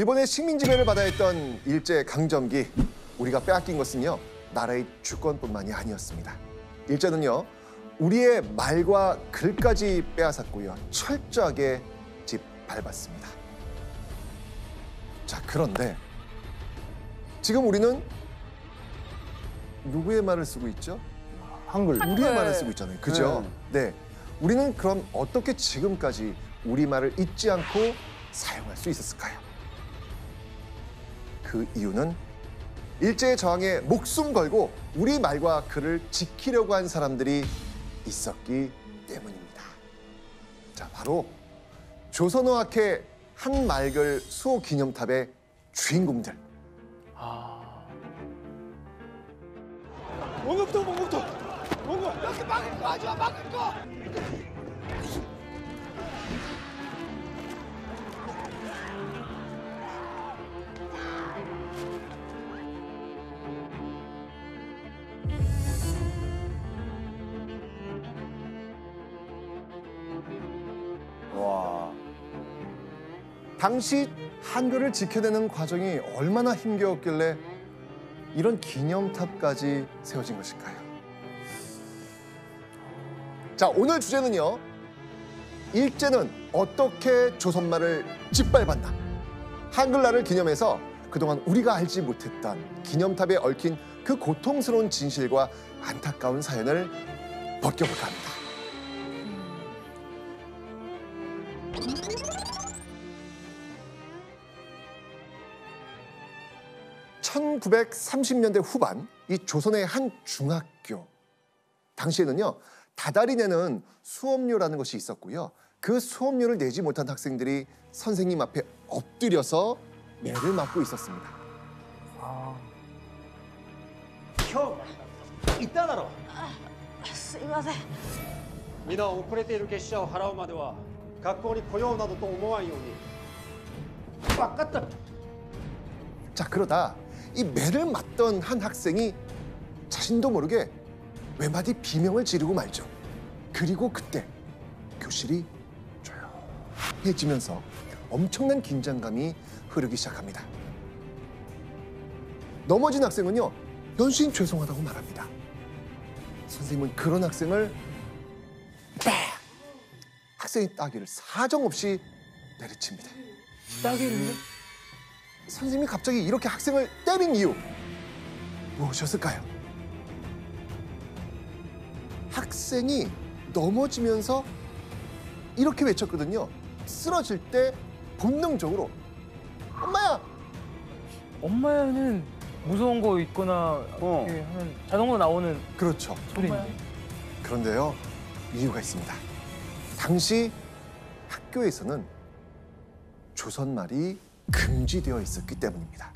일본의 식민 지배를 받아야 했던 일제 강점기, 우리가 빼앗긴 것은요, 나라의 주권뿐만이 아니었습니다. 일제는요, 우리의 말과 글까지 빼앗았고요, 철저하게 짓밟았습니다. 자, 그런데 지금 우리는 누구의 말을 쓰고 있죠? 한글. 우리의 말을 쓰고 있잖아요. 그죠? 네. 우리는 그럼 어떻게 지금까지 우리 말을 잊지 않고 사용할 수 있었을까요? 그 이유는 일제의 저항에 목숨 걸고 우리 말과 글을 지키려고 한 사람들이 있었기 때문입니다. 자, 바로 조선어학회 한말글 수호 기념탑의 주인공들. 뭔가부터 뭔가 이렇게 막을 거 하지 마, 막을 거. 와. 당시 한글을 지켜내는 과정이 얼마나 힘겨웠길래 이런 기념탑까지 세워진 것일까요? 자, 오늘 주제는요, 일제는 어떻게 조선말을 짓밟았나? 한글날을 기념해서 그동안 우리가 알지 못했던 기념탑에 얽힌 그 고통스러운 진실과 안타까운 사연을 벗겨볼까 합니다. (1930년대) 후반, 이 조선의 한 중학교, 당시에는요, 다달이 내는 수업료라는 것이 있었고요, 그 수업료를 내지 못한 학생들이 선생님 앞에 엎드려서 매를 맞고 있었습니다. 今日言っただろ。すいません。皆遅れている月謝を払うまでは学校に来ようなどと思わんように。分かった。 자, 그러다 이 매를 맞던 한 학생이 자신도 모르게 외마디 비명을 지르고 말죠. 그리고 그때 교실이 조용해지면서 엄청난 긴장감이 흐르기 시작합니다. 넘어진 학생은요, 연신 죄송하다고 말합니다. 선생님은 그런 학생을 빡! 학생의 따귀를 사정없이 내리칩니다. 따귀를요? 선생님이 갑자기 이렇게 학생을 때린 이유 무엇이었을까요? 학생이 넘어지면서 이렇게 외쳤거든요. 쓰러질 때 본능적으로 엄마야! 엄마야는 무서운 거 있거나 이렇게 하면 자동으로 나오는 그렇죠. 소리인데. 그런데요, 이유가 있습니다. 당시 학교에서는 조선말이 금지되어 있었기 때문입니다.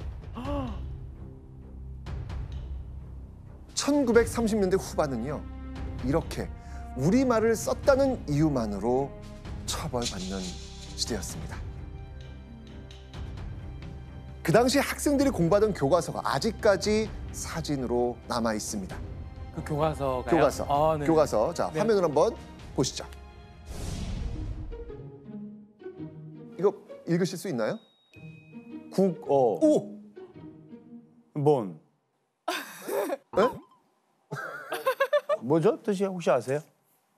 1930년대 후반은요, 이렇게 우리말을 썼다는 이유만으로 처벌받는 시대였습니다. 그 당시 학생들이 공부하던 교과서가 아직까지 사진으로 남아 있습니다. 그 교과서가요? 교과서. 아, 네. 교과서. 자, 네. 화면을 한번 보시죠. 이거 읽으실 수 있나요? 국어. 오! 뭔? 네? 뭐죠? 뜻이 혹시 아세요?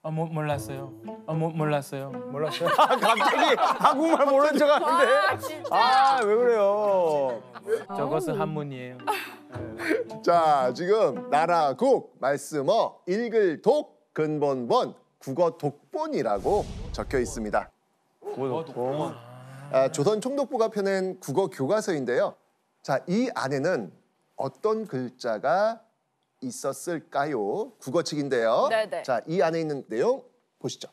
몰랐어요. 몰랐어요. 몰랐어요? 아, 갑자기 한국말 모르는 척 하는데. 아, 왜 그래요? 저것은 한문이에요. 자, 지금 나라, 국, 말씀어, 읽을 독, 근본 본, 국어 독본이라고 적혀 있습니다. 국어 독본. 조선 총독부가 펴낸 국어 교과서인데요. 자, 이 안에는 어떤 글자가 있었을까요? 국어책인데요. 네네. 자, 이 안에 있는 내용 보시죠.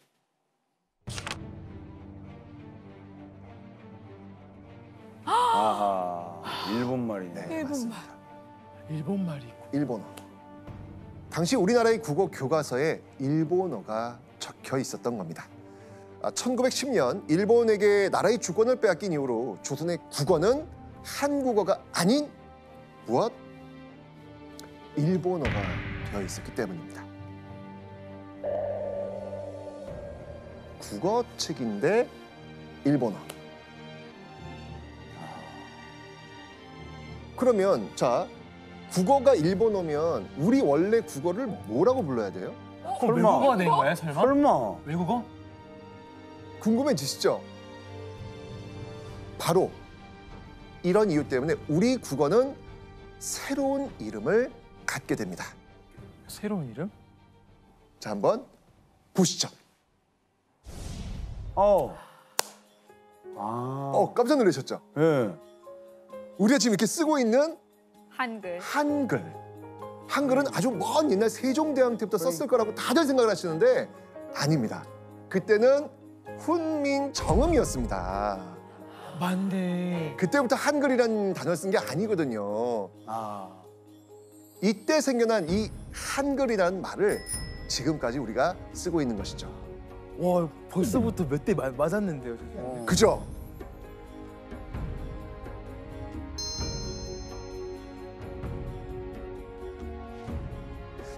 아하, 일본말이네. 네, 맞습니다. 일본말이 있고. 일본어. 당시 우리나라의 국어 교과서에 일본어가 적혀 있었던 겁니다. 1910년 일본에게 나라의 주권을 빼앗긴 이후로 조선의 국어는 한국어가 아닌 무엇? 일본어가 되어 있었기 때문입니다. 국어책인데 일본어. 그러면 자, 국어가 일본어면 우리 원래 국어를 뭐라고 불러야 돼요? 외국어가 된 거야, 설마? 설마. 외국어? 궁금해지시죠? 바로 이런 이유 때문에 우리 국어는 새로운 이름을 갖게 됩니다. 새로운 이름? 자, 한번 보시죠. 깜짝 놀라셨죠? 예. 우리가 지금 이렇게 쓰고 있는 한글. 한글은 아주 먼 옛날 세종대왕 때부터 썼을 거라고 다들 생각을 하시는데 아닙니다. 그때는 훈민정음이었습니다. 맞네. 그때부터 한글이라는 단어를 쓴 게 아니거든요. 이때 생겨난 이 한글이라는 말을 지금까지 우리가 쓰고 있는 것이죠. 와, 벌써부터 몇 대 맞았는데요, 선생님. 그죠?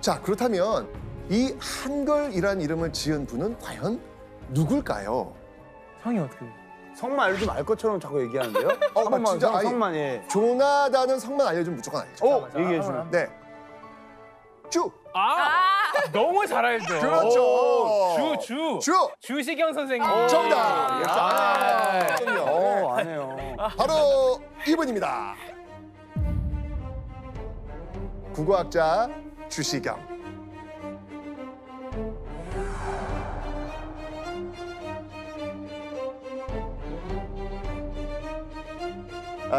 자, 그렇다면 이 한글이라는 이름을 지은 분은 과연 누굴까요? 성이 어떻게 돼? 성만 알려주면 알 것처럼 자꾸 얘기하는데요? 성만, 진짜, 아니, 성만, 예. 조나단은 성만 알려주면 무조건 알죠. 얘기해 주면. 네. 쭈. 너무 잘 알죠. 그렇죠. 주. 주시경 선생님. 정답. 안 해요. 바로 이분입니다. 국어학자 주시경.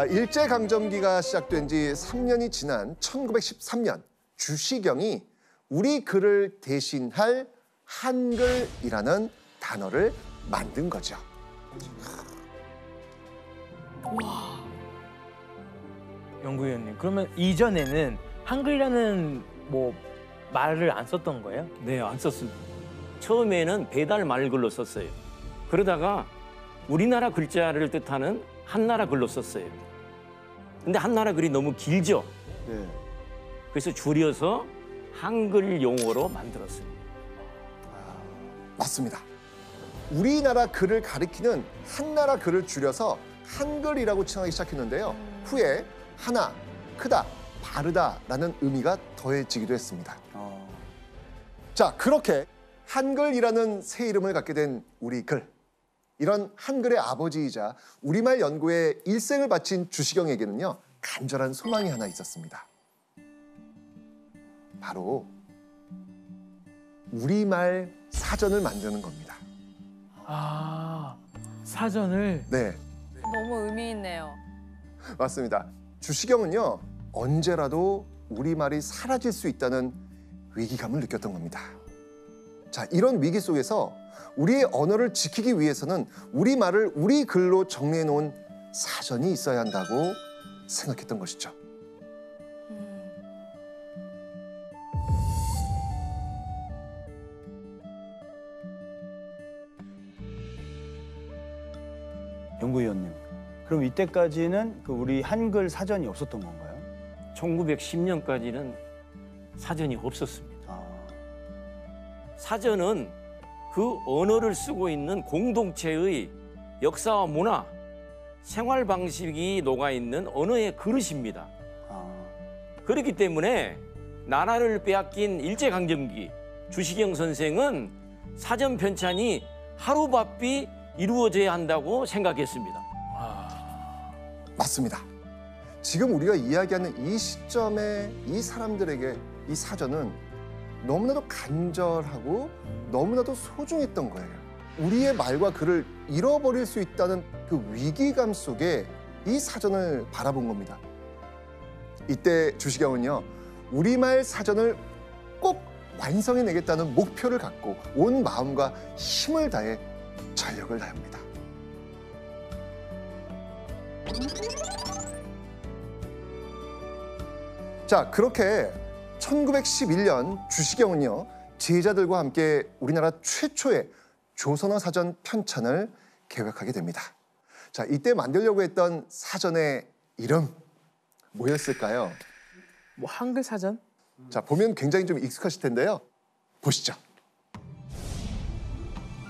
일제강점기가 시작된 지 3년이 지난 1913년 주시경이 우리 글을 대신할 한글이라는 단어를 만든 거죠. 연구위원님, 그러면 이전에는 한글이라는 뭐 말을 안 썼던 거예요? 네, 안 썼습니다. 처음에는 배달 말글로 썼어요. 그러다가 우리나라 글자를 뜻하는 한나라 글로 썼어요. 근데 한나라 글이 너무 길죠? 네. 그래서 줄여서 한글 용어로 만들었어요. 맞습니다. 우리나라 글을 가리키는 한나라 글을 줄여서 한글이라고 칭하기 시작했는데요. 후에 하나, 크다, 바르다라는 의미가 더해지기도 했습니다. 자, 그렇게 한글이라는 새 이름을 갖게 된 우리 글. 이런 한글의 아버지이자 우리말 연구에 일생을 바친 주시경에게는요, 간절한 소망이 하나 있었습니다. 바로 우리말 사전을 만드는 겁니다. 사전을. 네, 너무 의미 있네요. 맞습니다. 주시경은요, 언제라도 우리말이 사라질 수 있다는 위기감을 느꼈던 겁니다. 자, 이런 위기 속에서 우리의 언어를 지키기 위해서는 우리말을 우리 글로 정리해 놓은 사전이 있어야 한다고 생각했던 것이죠. 연구위원님, 그럼 이때까지는 그 우리 한글 사전이 없었던 건가요? 1910년까지는 사전이 없었습니다. 사전은 그 언어를 쓰고 있는 공동체의 역사와 문화, 생활 방식이 녹아있는 언어의 그릇입니다. 그렇기 때문에 나라를 빼앗긴 일제강점기 주시경 선생은 사전 편찬이 하루바삐 이루어져야 한다고 생각했습니다. 맞습니다. 지금 우리가 이야기하는 이 시점에 이 사람들에게 이 사전은 너무나도 간절하고 너무나도 소중했던 거예요. 우리의 말과 글을 잃어버릴 수 있다는 그 위기감 속에 이 사전을 바라본 겁니다. 이때 주시경은요, 우리말 사전을 꼭 완성해내겠다는 목표를 갖고 온 마음과 힘을 다해 전력을 다합니다. 자, 그렇게 1911년 주시경은요, 제자들과 함께 우리나라 최초의 조선어 사전 편찬을 계획하게 됩니다. 자, 이때 만들려고 했던 사전의 이름 뭐였을까요? 뭐 한글 사전? 자, 보면 굉장히 좀 익숙하실 텐데요. 보시죠.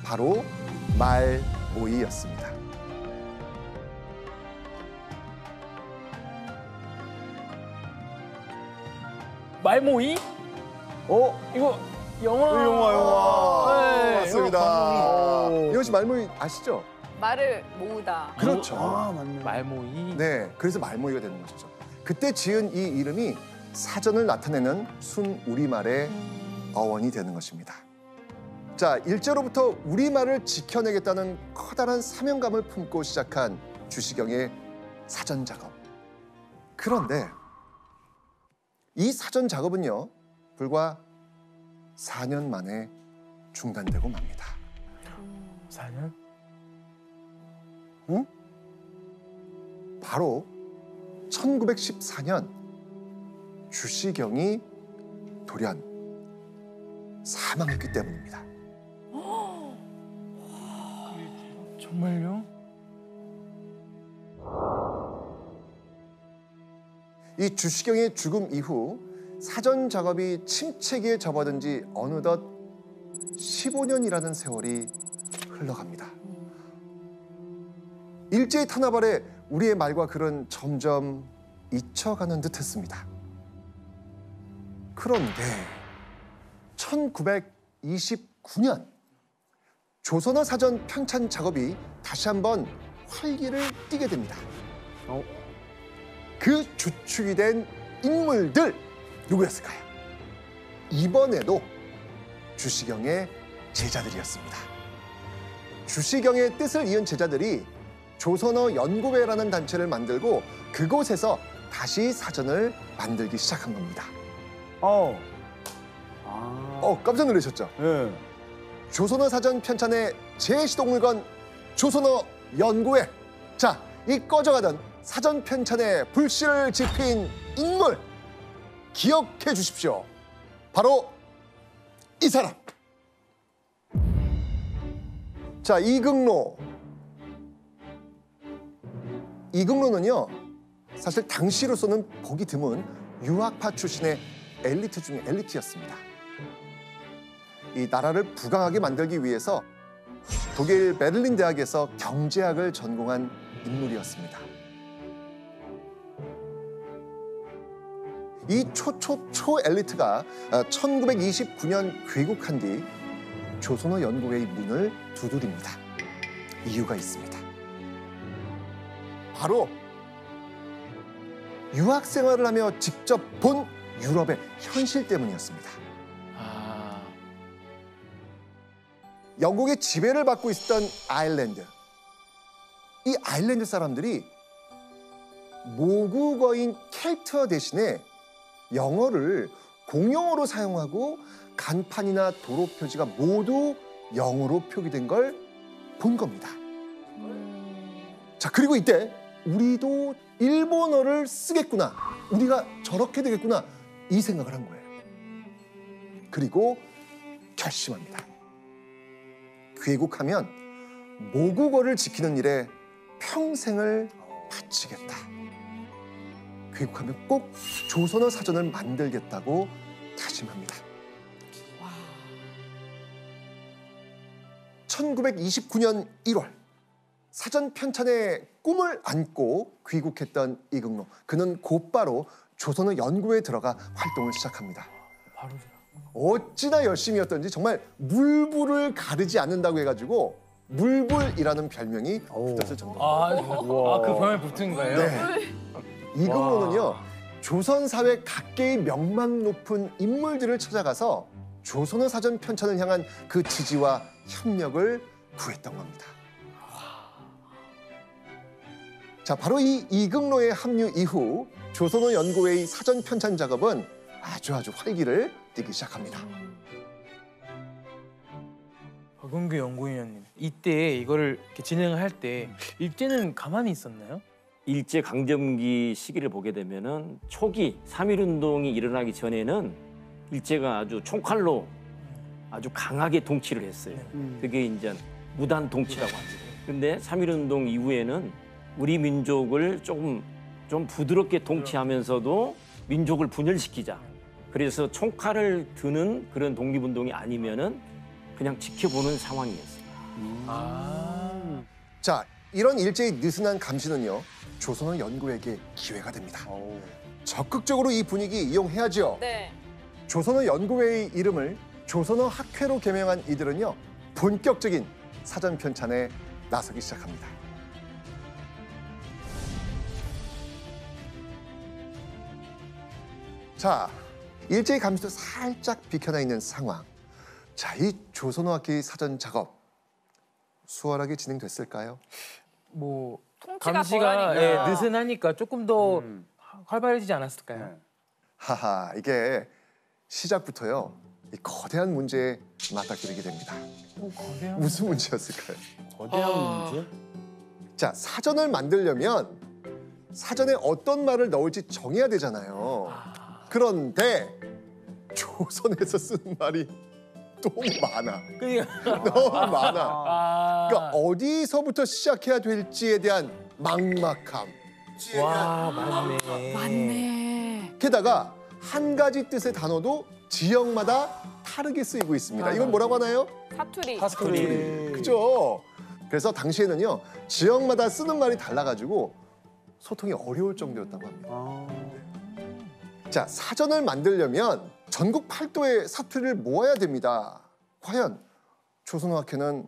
바로 말모이였습니다. 말모이? 이거 영화. 영화. 네, 맞습니다. 영화 이것이 말모이 아시죠? 말을 모으다. 그렇죠. 맞네. 말모이. 네, 그래서 말모이가 되는 것이죠. 그때 지은 이 이름이 사전을 나타내는 순 우리말의 어원이 되는 것입니다. 자, 일제로부터 우리말을 지켜내겠다는 커다란 사명감을 품고 시작한 주시경의 사전 작업. 그런데 이 사전 작업은요, 불과 4년 만에 중단되고 맙니다. 4년? 바로 1914년 주시경이 돌연 사망했기 때문입니다. 정말요? 이 주시경의 죽음 이후 사전 작업이 침체기에 접어든 지 어느덧 15년이라는 세월이 흘러갑니다. 일제의 탄압 아래 우리의 말과 글은 점점 잊혀가는 듯했습니다. 그런데 1929년 조선어 사전 편찬 작업이 다시 한번 활기를 띠게 됩니다. 그 주축이 된 인물들 누구였을까요? 이번에도 주시경의 제자들이었습니다. 주시경의 뜻을 이은 제자들이 조선어 연구회라는 단체를 만들고 그곳에서 다시 사전을 만들기 시작한 겁니다. 깜짝 놀라셨죠? 예. 조선어 사전 편찬의 제시동물건 조선어 연구회. 자, 이 꺼져가던 사전 편찬의 불씨를 지핀 인물 기억해 주십시오. 바로 이 사람. 자, 이긍로. 이긍로는요, 사실 당시로서는 보기 드문 유학파 출신의 엘리트 중에 엘리트였습니다. 이 나라를 부강하게 만들기 위해서 독일 베를린 대학에서 경제학을 전공한 인물이었습니다. 이 초 엘리트가 1929년 귀국한 뒤 조선어 연구회의 문을 두드립니다. 이유가 있습니다. 바로 유학 생활을 하며 직접 본 유럽의 현실 때문이었습니다. 영국의 지배를 받고 있었던 아일랜드. 이 아일랜드 사람들이 모국어인 켈트어 대신에 영어를 공용어로 사용하고 간판이나 도로 표지가 모두 영어로 표기된 걸 본 겁니다. 자, 그리고 이때 우리도 일본어를 쓰겠구나, 우리가 저렇게 되겠구나, 이 생각을 한 거예요. 그리고 결심합니다. 귀국하면 모국어를 지키는 일에 평생을 바치겠다. 귀국하면 꼭 조선어 사전을 만들겠다고 다짐합니다. 1929년 1월 사전 편찬의 꿈을 안고 귀국했던 이긍로. 그는 곧바로 조선어 연구에 들어가 활동을 시작합니다. 바로 어찌나 열심히였던지 정말 물불을 가르지 않는다고 해가지고 물불이라는 별명이 붙었을 정도입니다. 그 병에 붙은 거예요? 네. 이긍로는요, 조선 사회 각계의 명망 높은 인물들을 찾아가서 조선어 사전 편찬을 향한 그 지지와 협력을 구했던 겁니다. 자, 바로 이 이긍로의 합류 이후 조선어 연구회의 사전 편찬 작업은 아주 활기를 띠기 시작합니다. 박은규 연구위원님, 이때 이거를 이렇게 진행을 할 때 일제는 가만히 있었나요? 일제 강점기 시기를 보게 되면은 초기 3.1운동이 일어나기 전에는 일제가 아주 총칼로 아주 강하게 통치를 했어요. 그게 이제 무단 통치라고 합니다. 근데 3.1운동 이후에는 우리 민족을 좀 부드럽게 통치하면서도 민족을 분열시키자. 그래서 총칼을 드는 그런 독립운동이 아니면은 그냥 지켜보는 상황이었어요. 자, 이런 일제의 느슨한 감시는요, 조선어 연구에게 기회가 됩니다. 적극적으로 이 분위기 이용해야죠. 네. 조선어 연구회의 이름을 조선어 학회로 개명한 이들은요, 본격적인 사전 편찬에 나서기 시작합니다. 자, 일제히 감시도 살짝 비켜나 있는 상황. 자, 이 조선어 학회 사전 작업 수월하게 진행됐을까요? 뭐 통치가 감시가 덜하니까. 예, 느슨하니까 조금 더 활발해지지 않았을까요? 하하, 이게 시작부터요, 이 거대한 문제에 맞닥뜨리게 됩니다. 거대한 무슨 문제였을까요? 거대한 문제? 자, 사전을 만들려면 사전에 어떤 말을 넣을지 정해야 되잖아요. 그런데 조선에서 쓰는 말이 너무 많아. 그러니까 너무 많아. 그러니까 아, 어디서부터 시작해야 될지에 대한 막막함. 와 맞네. 맞네. 게다가 한 가지 뜻의 단어도 지역마다 다르게 쓰이고 있습니다. 이건 뭐라고 하나요? 사투리. 사투리. 그죠? 그래서 당시에는요, 지역마다 쓰는 말이 달라가지고 소통이 어려울 정도였다고 합니다. 자, 사전을 만들려면 전국 8도의 사투리를 모아야 됩니다. 과연 조선어 학회는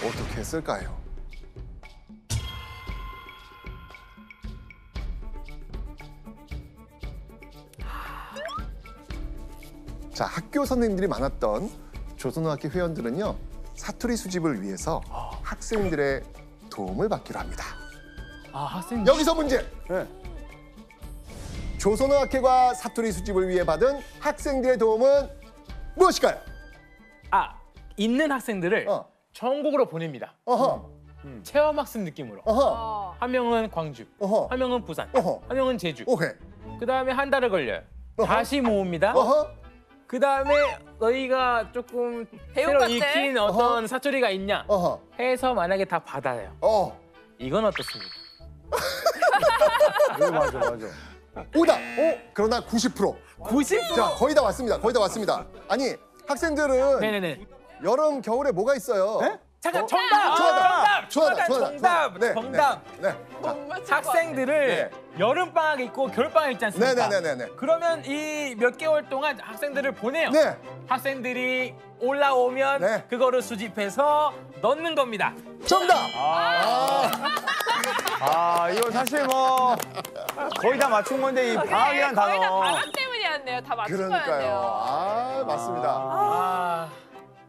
어떻게 했을까요? 자, 학교 선생님들이 많았던 조선어 학회 회원들은요, 사투리 수집을 위해서 학생들의 도움을 받기로 합니다. 아 학생 여기서 문제! 네. 조선어 학회가 사투리 수집을 위해 받은 학생들의 도움은 무엇일까요? 있는 학생들을 어. 전국으로 보냅니다. 어허, 체험학습 느낌으로. 어허, 한 명은 광주, 어허, 한 명은 부산, 어허. 한 명은 제주. 오케이. 그 다음에 한 달을 걸려요. 어허. 다시 모읍니다. 어허, 그 다음에 너희가 조금 배운 새로 것들? 익힌 어떤 사투리가 있냐 어허, 해서 만약에 다 받아요. 이건 어떻습니까? 맞아. 오다. 그러나 90%. 90%? 자, 거의 다 왔습니다. 거의 다 왔습니다. 아니, 학생들은 네네네. 여름, 겨울에 뭐가 있어요? 네? 잠깐 정답! 좋아다. 정답! 네, 정답! 네. 학생들을 여름방학 있고 겨울방학 있지 않습니까? 네네네네. 그러면 이 몇 개월 동안 학생들을 보내요. 네. 학생들이 올라오면 네. 그거를 수집해서 넣는 겁니다. 정답. 이거 사실 뭐 거의 다 맞춘 건데 이 방학이란 거의 다 단어. 방학 때문이었네요. 다 맞춘 거였네요. 그러니까요. 맞습니다.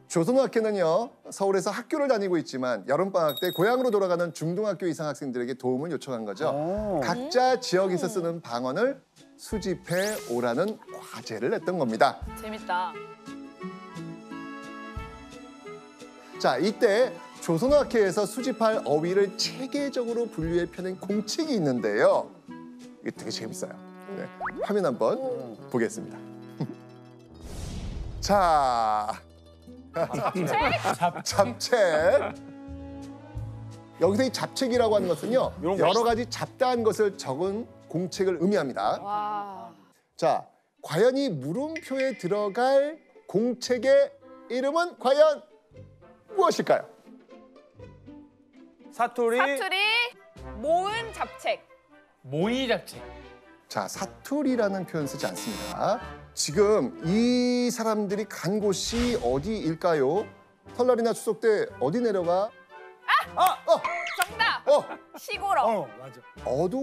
조선어 학회는요, 서울에서 학교를 다니고 있지만 여름방학 때 고향으로 돌아가는 중등학교 이상 학생들에게 도움을 요청한 거죠. 각자 지역에서 쓰는 방언을 수집해 오라는 과제를 냈던 겁니다. 재밌다. 자, 이때 조선어 학회에서 수집할 어휘를 체계적으로 분류해 펴낸 공책이 있는데요. 이게 되게 재밌어요. 네, 화면 한번 보겠습니다. 자, 잡책. 여기서 이 잡책이라고 하는 것은요, 이런 거 여러 가지 잡다한 것을 적은 공책을 의미합니다. 와. 자, 과연 이 물음표에 들어갈 공책의 이름은 과연 무엇일까요? 사투리. 모은 잡책. 모의 잡책. 자, 사투리라는 표현 쓰지 않습니다. 지금 이 사람들이 간 곳이 어디일까요? 설날이나 추석 때 어디 내려가? 정답. 시골어. 맞아. 어두.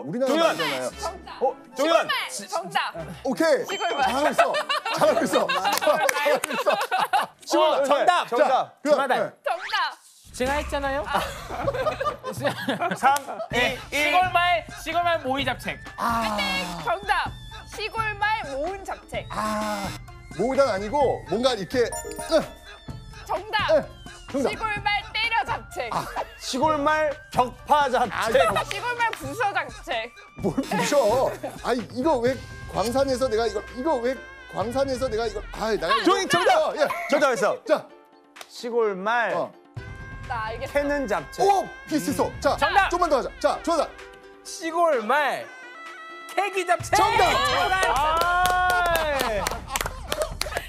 우리나라 정답! 말이잖아요. 정답. 정답. 정답. 오케이. 시골말. 잘하고 있어. 잘하고 있어. 잘하고 있어. 정답! 정답. 정답! 정답. 제가 했잖아요. 3, 2, 1. 시골말 모의 잡책. 정답. 시골말 모은 잡책. 모으단 아니고 뭔가 이렇게 정답. 정답. 시골말 때려 잡책. 시골말 벽파 잡채. 시골말 부서 잡책. 뭘 부셔? 아니 이거 왜 광산에서 내가 이거 왜 광산에서 내가 이걸 내가 저기 정답. 예. 정답했어. 자, 시골말 나 알겠어. 캐는 잡채. 오 비슷했어. 자, 정답! 좀만 더 하자. 자, 좋아. 시골말 캐기 잡책. 정답!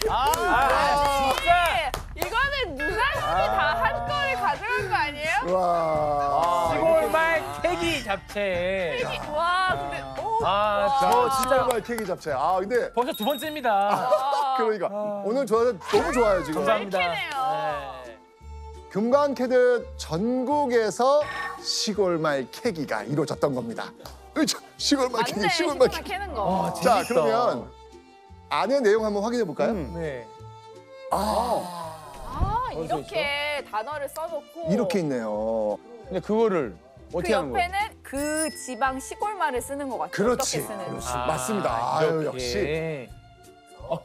진짜. 이거는 누나님이 다 한 거를 가져간 거 아니에요? 와. 시골말 캐기 잡책. 잡채. 와 근데 저 진짜 시골말 케이크 잡채. 아 근데 벌써 두 번째입니다. 그러니까 오늘 저는 너무 좋아요 지금. 감사합니다. 키네요. 네. 금방 캐듯 전국에서 시골말 캐기가 이루어졌던 겁니다. 으이차, 시골말 캐기, 맞네. 시골말 시골만 캐기. 캐는 거. 자, 그러면 안의 내용 한번 확인해 볼까요? 네. 이렇게 단어를 써놓고 이렇게 있네요. 근데 그거를 그 어떻게 하는 거예요? 옆에는 그 지방 시골말을 쓰는 것 같아요. 그렇지. 어떻게 쓰는. 그렇지. 맞습니다. 아유, 이렇게. 역시.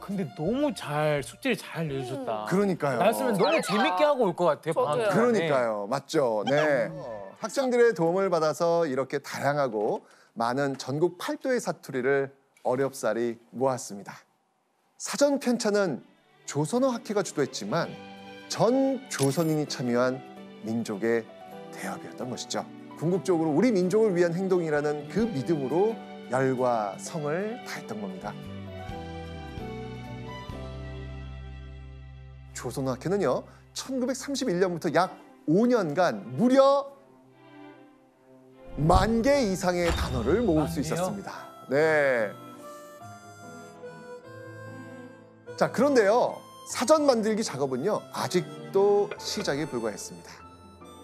근데 너무 잘 숙제를 잘 내주셨다. 그러니까요. 나였으면 너무 잘했다. 재밌게 하고 올 것 같아요. 저도요. 방학 기간에. 그러니까요. 맞죠. 네. 학생들의 도움을 받아서 이렇게 다양하고 많은 전국 8도의 사투리를 어렵사리 모았습니다. 사전 편찬은 조선어 학회가 주도했지만 전 조선인이 참여한 민족의 대업이었던 것이죠. 궁극적으로 우리 민족을 위한 행동이라는 그 믿음으로 열과 성을 다했던 겁니다. 조선어 학회는요, 1931년부터 약 5년간 무려 10,000개 이상의 단어를 모을 수 많네요. 있었습니다. 네. 자, 그런데요, 사전 만들기 작업은요, 아직도 시작에 불과했습니다.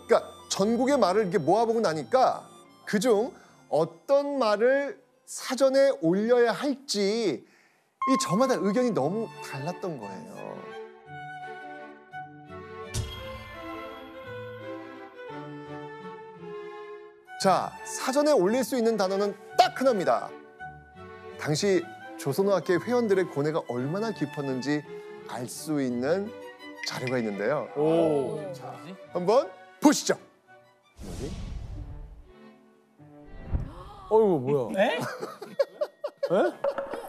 그러니까 전국의 말을 이렇게 모아보고 나니까 그중 어떤 말을 사전에 올려야 할지 이 저마다 의견이 너무 달랐던 거예요. 자, 사전에 올릴 수 있는 단어는 딱 하나입니다. 당시 조선어학회 회원들의 고뇌가 얼마나 깊었는지 알 수 있는 자료가 있는데요. 오. 한번 보시죠. 어이구 뭐야? 네?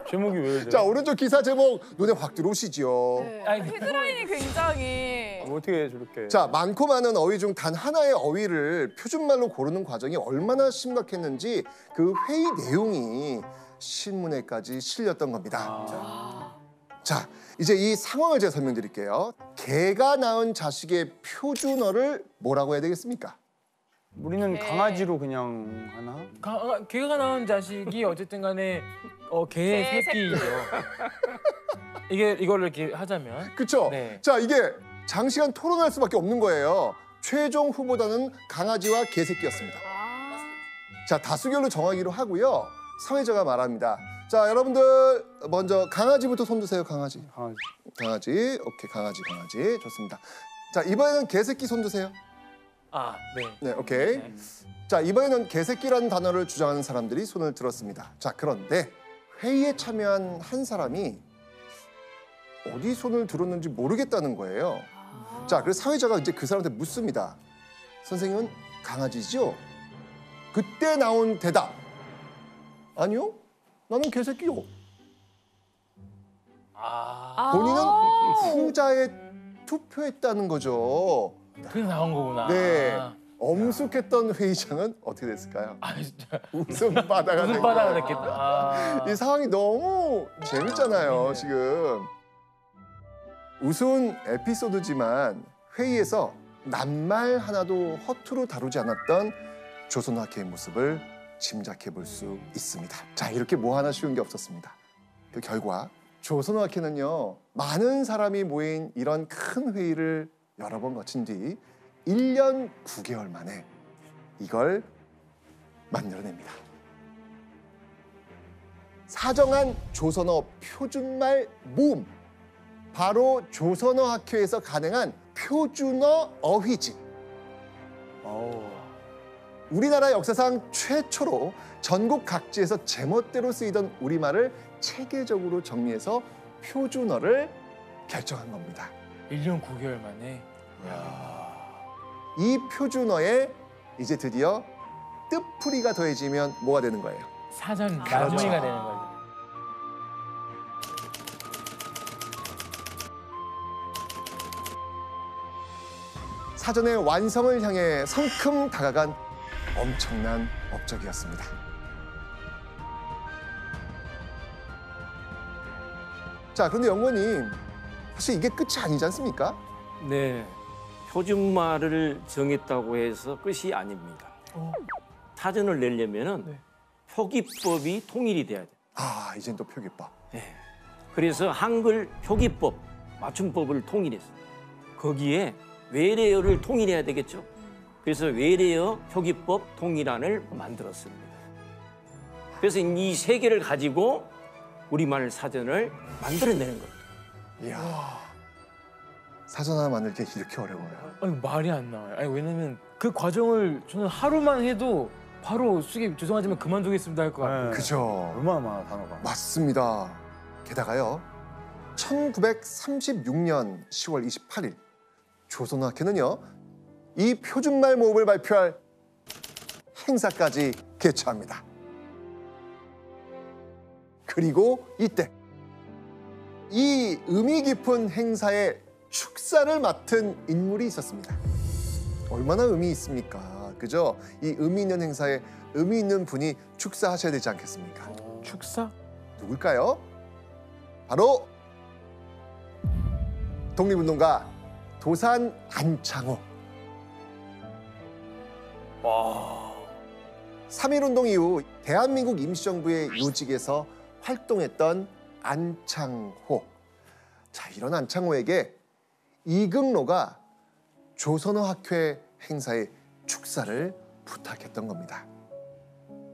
제목이 왜 이래? 자, 오른쪽 기사 제목 눈에 확 들어오시죠. 네. 아니, 헤드라인이 굉장히 어떻게 저렇게? 자, 많고 많은 어휘 중 단 하나의 어휘를 표준말로 고르는 과정이 얼마나 심각했는지 그 회의 내용이 신문에까지 실렸던 겁니다. 자, 이제 이 상황을 제가 설명드릴게요. 개가 낳은 자식의 표준어를 뭐라고 해야 되겠습니까? 우리는 네. 강아지로 그냥 하나? 개가 낳은 자식이 어쨌든 간에 개의 개 새끼죠. 이거를 이렇게 하자면 그쵸? 네. 자, 이게 장시간 토론할 수밖에 없는 거예요. 최종 후보자는 강아지와 개새끼였습니다. 자, 다수결로 정하기로 하고요. 사회자가 말합니다. 자, 여러분들 먼저 강아지부터 손 드세요. 강아지. 강아지. 강아지. 오케이, 강아지. 좋습니다. 자, 이번에는 개새끼 손 드세요. 네. 네, 오케이. 네. 자, 이번에는 개새끼라는 단어를 주장하는 사람들이 손을 들었습니다. 자, 그런데 회의에 참여한 한 사람이 어디 손을 들었는지 모르겠다는 거예요. 자, 그래서 사회자가 이제 그 사람한테 묻습니다. 선생님은 강아지죠? 그때 나온 대답. 아니요, 나는 개새끼요. 본인은 후자에 투표했다는 거죠. 그래서 나온 거구나. 네. 엄숙했던 회의장은 어떻게 됐을까요? 진짜 웃음바다가 무슨 됐고. 바다가 됐겠다. 이 상황이 너무 재밌잖아요, 지금. 우스운 에피소드지만 회의에서 낱말 하나도 허투루 다루지 않았던 조선어학회의 모습을 짐작해 볼 수 있습니다. 자, 이렇게 뭐 하나 쉬운 게 없었습니다. 그 결과 조선어학회는요, 많은 사람이 모인 이런 큰 회의를 여러 번 거친 뒤 1년 9개월 만에 이걸 만들어냅니다. 사정한 조선어 표준말 모음, 바로 조선어학회에서 가능한 표준어 어휘집. 우리나라 역사상 최초로 전국 각지에서 제멋대로 쓰이던 우리말을 체계적으로 정리해서 표준어를 결정한 겁니다. 1년 9개월 만에. 이 표준어에 이제 드디어 뜻풀이가 더해지면 뭐가 되는 거예요? 사전 마무리가 되는 거죠. 사전의 완성을 향해 성큼 다가간 엄청난 업적이었습니다. 자, 그런데 연구원님, 사실 이게 끝이 아니지 않습니까? 네, 표준말을 정했다고 해서 끝이 아닙니다. 사전을 내려면은 네. 표기법이 통일이 돼야 돼. 아, 이젠 또 표기법. 그래서 한글 표기법, 맞춤법을 통일했어요. 거기에 외래어를 통일해야 되겠죠. 그래서 외래어 표기법 통일안을 만들었습니다. 그래서 이 세 개를 가지고 우리말 사전을 만들어내는 거예요. 이야. 사전 하나 만들 게 이렇게 어려워요. 아니 말이 안 나와요. 아니 왜냐면 그 과정을 저는 하루만 해도 바로 수기 죄송하지만 그만두겠습니다 할 것 같아요. 그죠. 얼마나 많아 단어가. 맞습니다. 게다가요. 1936년 10월 28일 조선어학회는요. 이 표준말 모음을 발표할 행사까지 개최합니다. 그리고 이때 이 의미 깊은 행사의 축사를 맡은 인물이 있었습니다. 얼마나 의미 있습니까? 그죠? 이 의미 있는 행사에 의미 있는 분이 축사하셔야 되지 않겠습니까? 축사? 누굴까요? 바로 독립운동가 도산 안창호. 3.1운동 이후 대한민국 임시정부의 요직에서 활동했던 안창호. 자, 이런 안창호에게 이극로가 조선어학회 행사의 축사를 부탁했던 겁니다.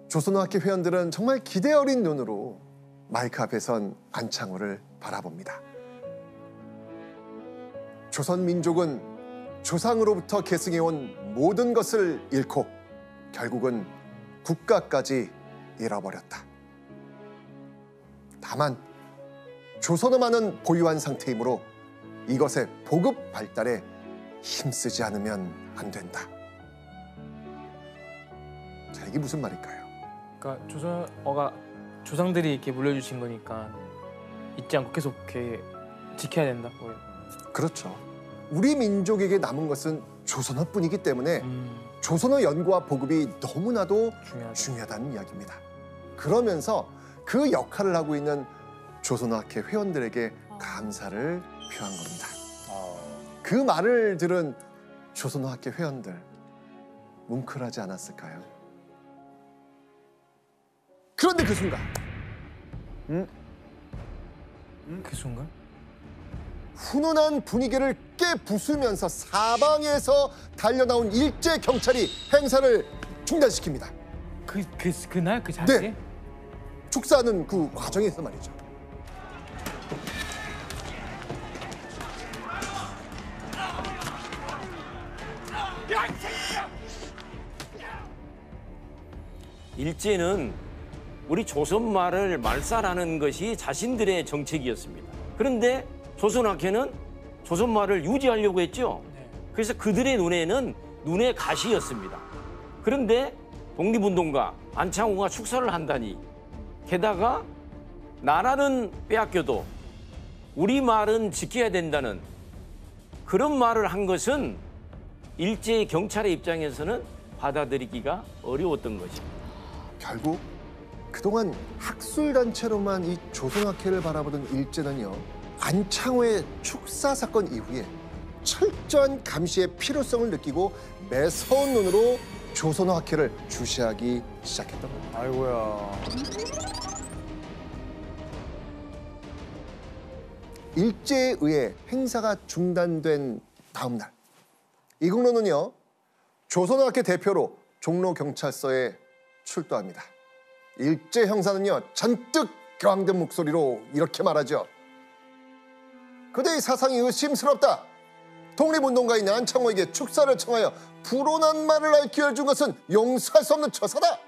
조선어학회 회원들은 정말 기대 어린 눈으로 마이크 앞에 선 안창호를 바라봅니다. 조선민족은 조상으로부터 계승해온 모든 것을 잃고 결국은 국가까지 잃어버렸다. 다만 조선어만은 보유한 상태이므로 이것의 보급 발달에 힘쓰지 않으면 안 된다. 자, 이게 무슨 말일까요? 그러니까 조선어가 조상들이 이렇게 물려주신 거니까 잊지 않고 계속 이렇게 지켜야 된다. 뭐. 그렇죠. 우리 민족에게 남은 것은 조선어뿐이기 때문에 조선어 연구와 보급이 너무나도 중요하다는 이야기입니다. 그러면서 그 역할을 하고 있는 조선어학회 회원들에게 감사를 표한 겁니다. 그 말을 들은 조선어학회 회원들 뭉클하지 않았을까요? 그런데 그 순간 그 순간? 훈훈한 분위기를 깨부수면서 사방에서 달려나온 일제 경찰이 행사를 중단시킵니다. 그날 그 자리에? 네. 축사하는 그 과정에서 말이죠. 일제는 우리 조선말을 말살하는 것이 자신들의 정책이었습니다. 그런데 조선학회는 조선말을 유지하려고 했죠. 그래서 그들의 눈에는 눈의 가시였습니다. 그런데 독립운동가 안창호가 축사를 한다니, 게다가 나라는 빼앗겨도 우리말은 지켜야 된다는 그런 말을 한 것은 일제 경찰의 입장에서는 받아들이기가 어려웠던 것입니다. 결국 그동안 학술단체로만 이 조선학회를 바라보던 일제는요. 안창호의 축사 사건 이후에 철저한 감시의 필요성을 느끼고 매서운 눈으로 조선어학회를 주시하기 시작했던 겁니다. 아이고야. 일제에 의해 행사가 중단된 다음 날 이극로는요. 조선어학회 대표로 종로경찰서에 출두합니다. 일제 형사는요. 잔뜩 격앙된 목소리로 이렇게 말하죠. 그대의 사상이 의심스럽다. 독립운동가인 안창호에게 축사를 청하여 불온한 말을 할 기회를 준 것은 용서할 수 없는 처사다.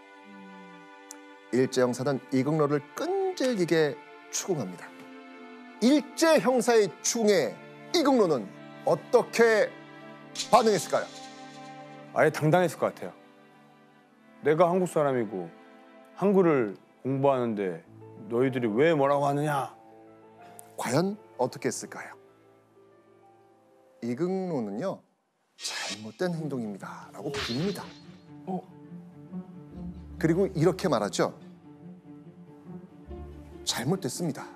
일제 형사는 이극로를 끈질기게 추궁합니다. 일제 형사의 추궁에 이극로는 어떻게 반응했을까요? 아예 당당했을 것 같아요. 내가 한국 사람이고 한글을 공부하는데 너희들이 왜 뭐라고 하느냐? 과연 어떻게 했을까요? 이극로는요. 잘못된 행동입니다 라고 빕니다. 그리고 이렇게 말하죠. 잘못됐습니다.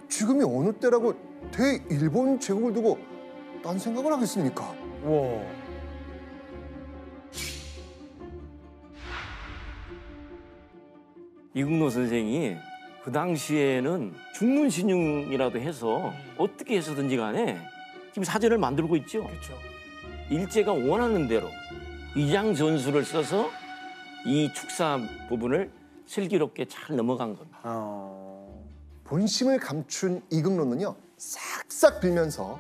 지금이 어느 때라고 대일본 제국을 두고 딴 생각을 하겠습니까? 우와. 이국노 선생이 그 당시에는 죽는 신용이라도 해서 어떻게 해서든지 간에 지금 사전을 만들고 있죠. 그렇죠. 일제가 원하는 대로 위장 전술을 써서 이 축사 부분을 슬기롭게 잘 넘어간 겁니다. 본심을 감춘 이극노는요 싹싹 빌면서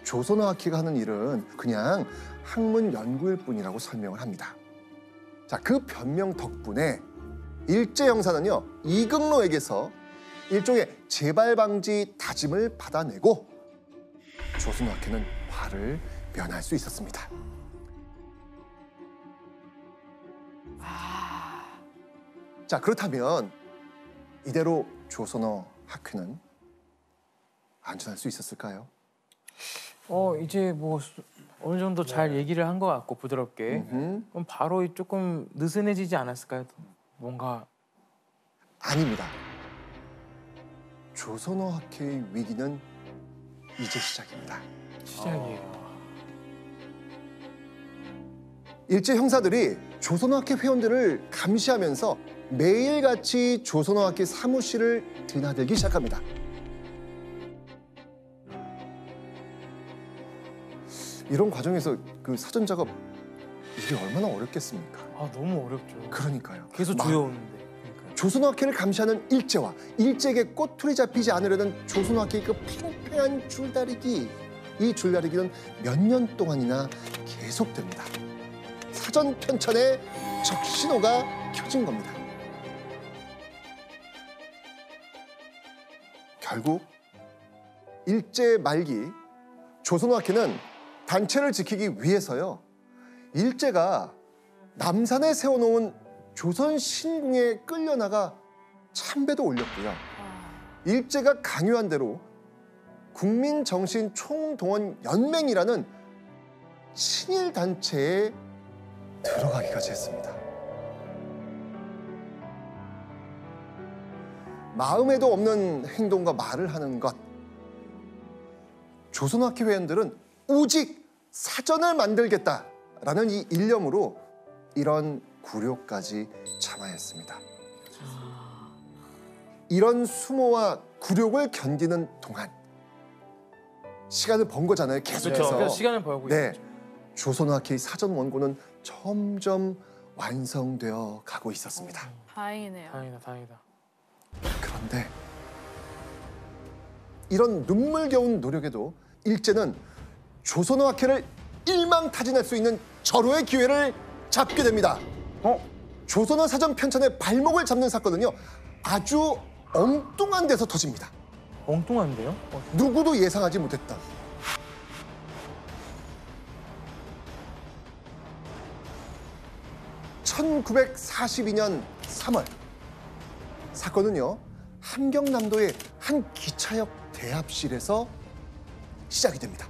조선어학회가 하는 일은 그냥 학문 연구일 뿐이라고 설명을 합니다. 자, 그 변명 덕분에 일제 형사는요 이극노에게서 일종의 재발 방지 다짐을 받아내고 조선어학회는 화를 면할 수 있었습니다. 자, 그렇다면 이대로 조선어학회는 안전할 수 있었을까요? 이제 뭐 어느 정도 잘 얘기를 한 것 같고 부드럽게 그럼 바로 조금 느슨해지지 않았을까요? 뭔가 아닙니다. 조선어학회의 위기는 이제 시작입니다. 시작이에요. 일제 형사들이 조선어학회 회원들을 감시하면서 매일같이 조선어학회 사무실을 드나들기 시작합니다. 이런 과정에서 그 사전 작업 이게 얼마나 어렵겠습니까? 너무 어렵죠. 그러니까요. 계속 조여오는데. 조선어학회를 감시하는 일제와 일제에게 꼬투리 잡히지 않으려는 조선어학회의 그 팽팽한 줄다리기, 이 줄다리기는 몇 년 동안이나 계속됩니다. 사전 편찬에 적신호가 켜진 겁니다. 결국 일제 말기 조선어학회는 단체를 지키기 위해서요 일제가 남산에 세워놓은 조선 신궁에 끌려나가 참배도 올렸고요. 일제가 강요한 대로 국민정신총동원연맹이라는 친일 단체에 들어가기까지 했습니다. 마음에도 없는 행동과 말을 하는 것. 조선어학회 회원들은 오직 사전을 만들겠다라는 이 일념으로 이런 굴욕까지 참아야 했습니다. 이런 수모와 굴욕을 견디는 동안 시간을 번 거잖아요. 계속해서. 그래서 시간을 벌고 네, 있었죠. 조선어학회의 사전 원고는 점점 완성되어 가고 있었습니다. 다행이네요. 다행이다. 그런데 이런 눈물겨운 노력에도 일제는 조선어학회를 일망타진할 수 있는 절호의 기회를 잡게 됩니다. 조선어 사전 편찬의 발목을 잡는 사건은요 아주 엉뚱한 데서 터집니다. 엉뚱한데요? 누구도 예상하지 못했던 (1942년 3월) 사건은요 함경남도의 한 기차역 대합실에서 시작이 됩니다.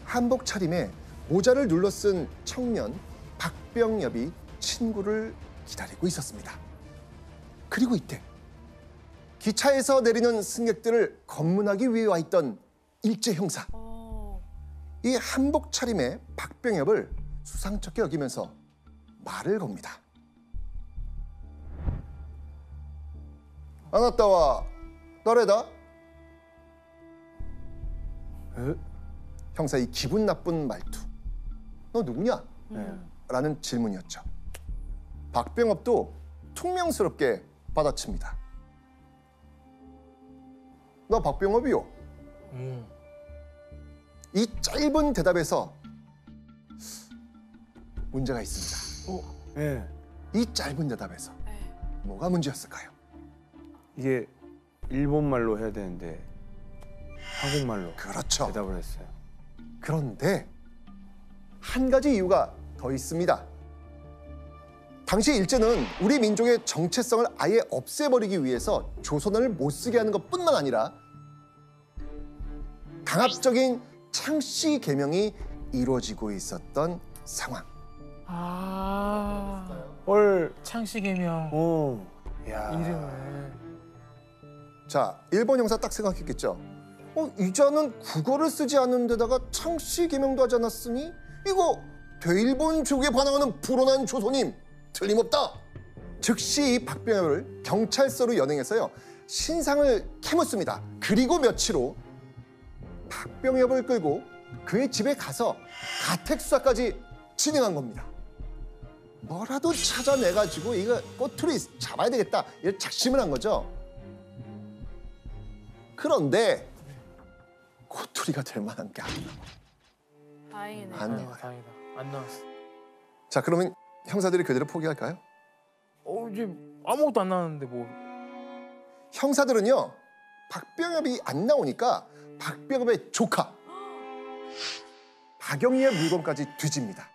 한복 차림에 모자를 눌러 쓴 청년 박병엽이 친구를 기다리고 있었습니다. 그리고 이때 기차에서 내리는 승객들을 검문하기 위해 와 있던 일제 형사. 이 한복 차림의 박병엽을 수상쩍게 여기면서 말을 겁니다. 아나따와 너래다? 형사 이 기분 나쁜 말투. 너 누구냐? 라는 질문이었죠. 박병업도 퉁명스럽게 받아칩니다. 너 박병업이요? 이 짧은 대답에서 문제가 있습니다. 이 짧은 대답에서 뭐가 문제였을까요? 이게 일본말로 해야 되는데 한국말로 그렇죠. 대답을 했어요. 그런데 한 가지 이유가 더 있습니다. 당시 일제는 우리 민족의 정체성을 아예 없애버리기 위해서 조선어를 못 쓰게 하는 것뿐만 아니라 강압적인 창씨 개명이 이루어지고 있었던 상황. 헐. 창씨 개명 야. 이름을. 자, 일본 형사 딱 생각했겠죠. 이자는 국어를 쓰지 않는 데다가 창씨 개명도 하지 않았으니 이거 대일본족에 반항하는 불온한 조선임 틀림없다. 즉시 이 박병엽을 경찰서로 연행해서요 신상을 캐묻습니다. 그리고 며칠 후 박병엽을 끌고 그의 집에 가서 가택 수사까지 진행한 겁니다. 뭐라도 찾아내가지고 이거 꼬투리 잡아야 되겠다 이런 작심을 한 거죠. 그런데 꼬투리가 될 만한 게 안 나와요. 다행이네. 안 나와요. 다행이다. 안 나왔어. 자, 그러면 형사들이 그대로 포기할까요? 이제 아무것도 안 나왔는데 뭐. 형사들은요 박병엽이 안 나오니까 박병엽의 조카 박영희의 물건까지 뒤집니다.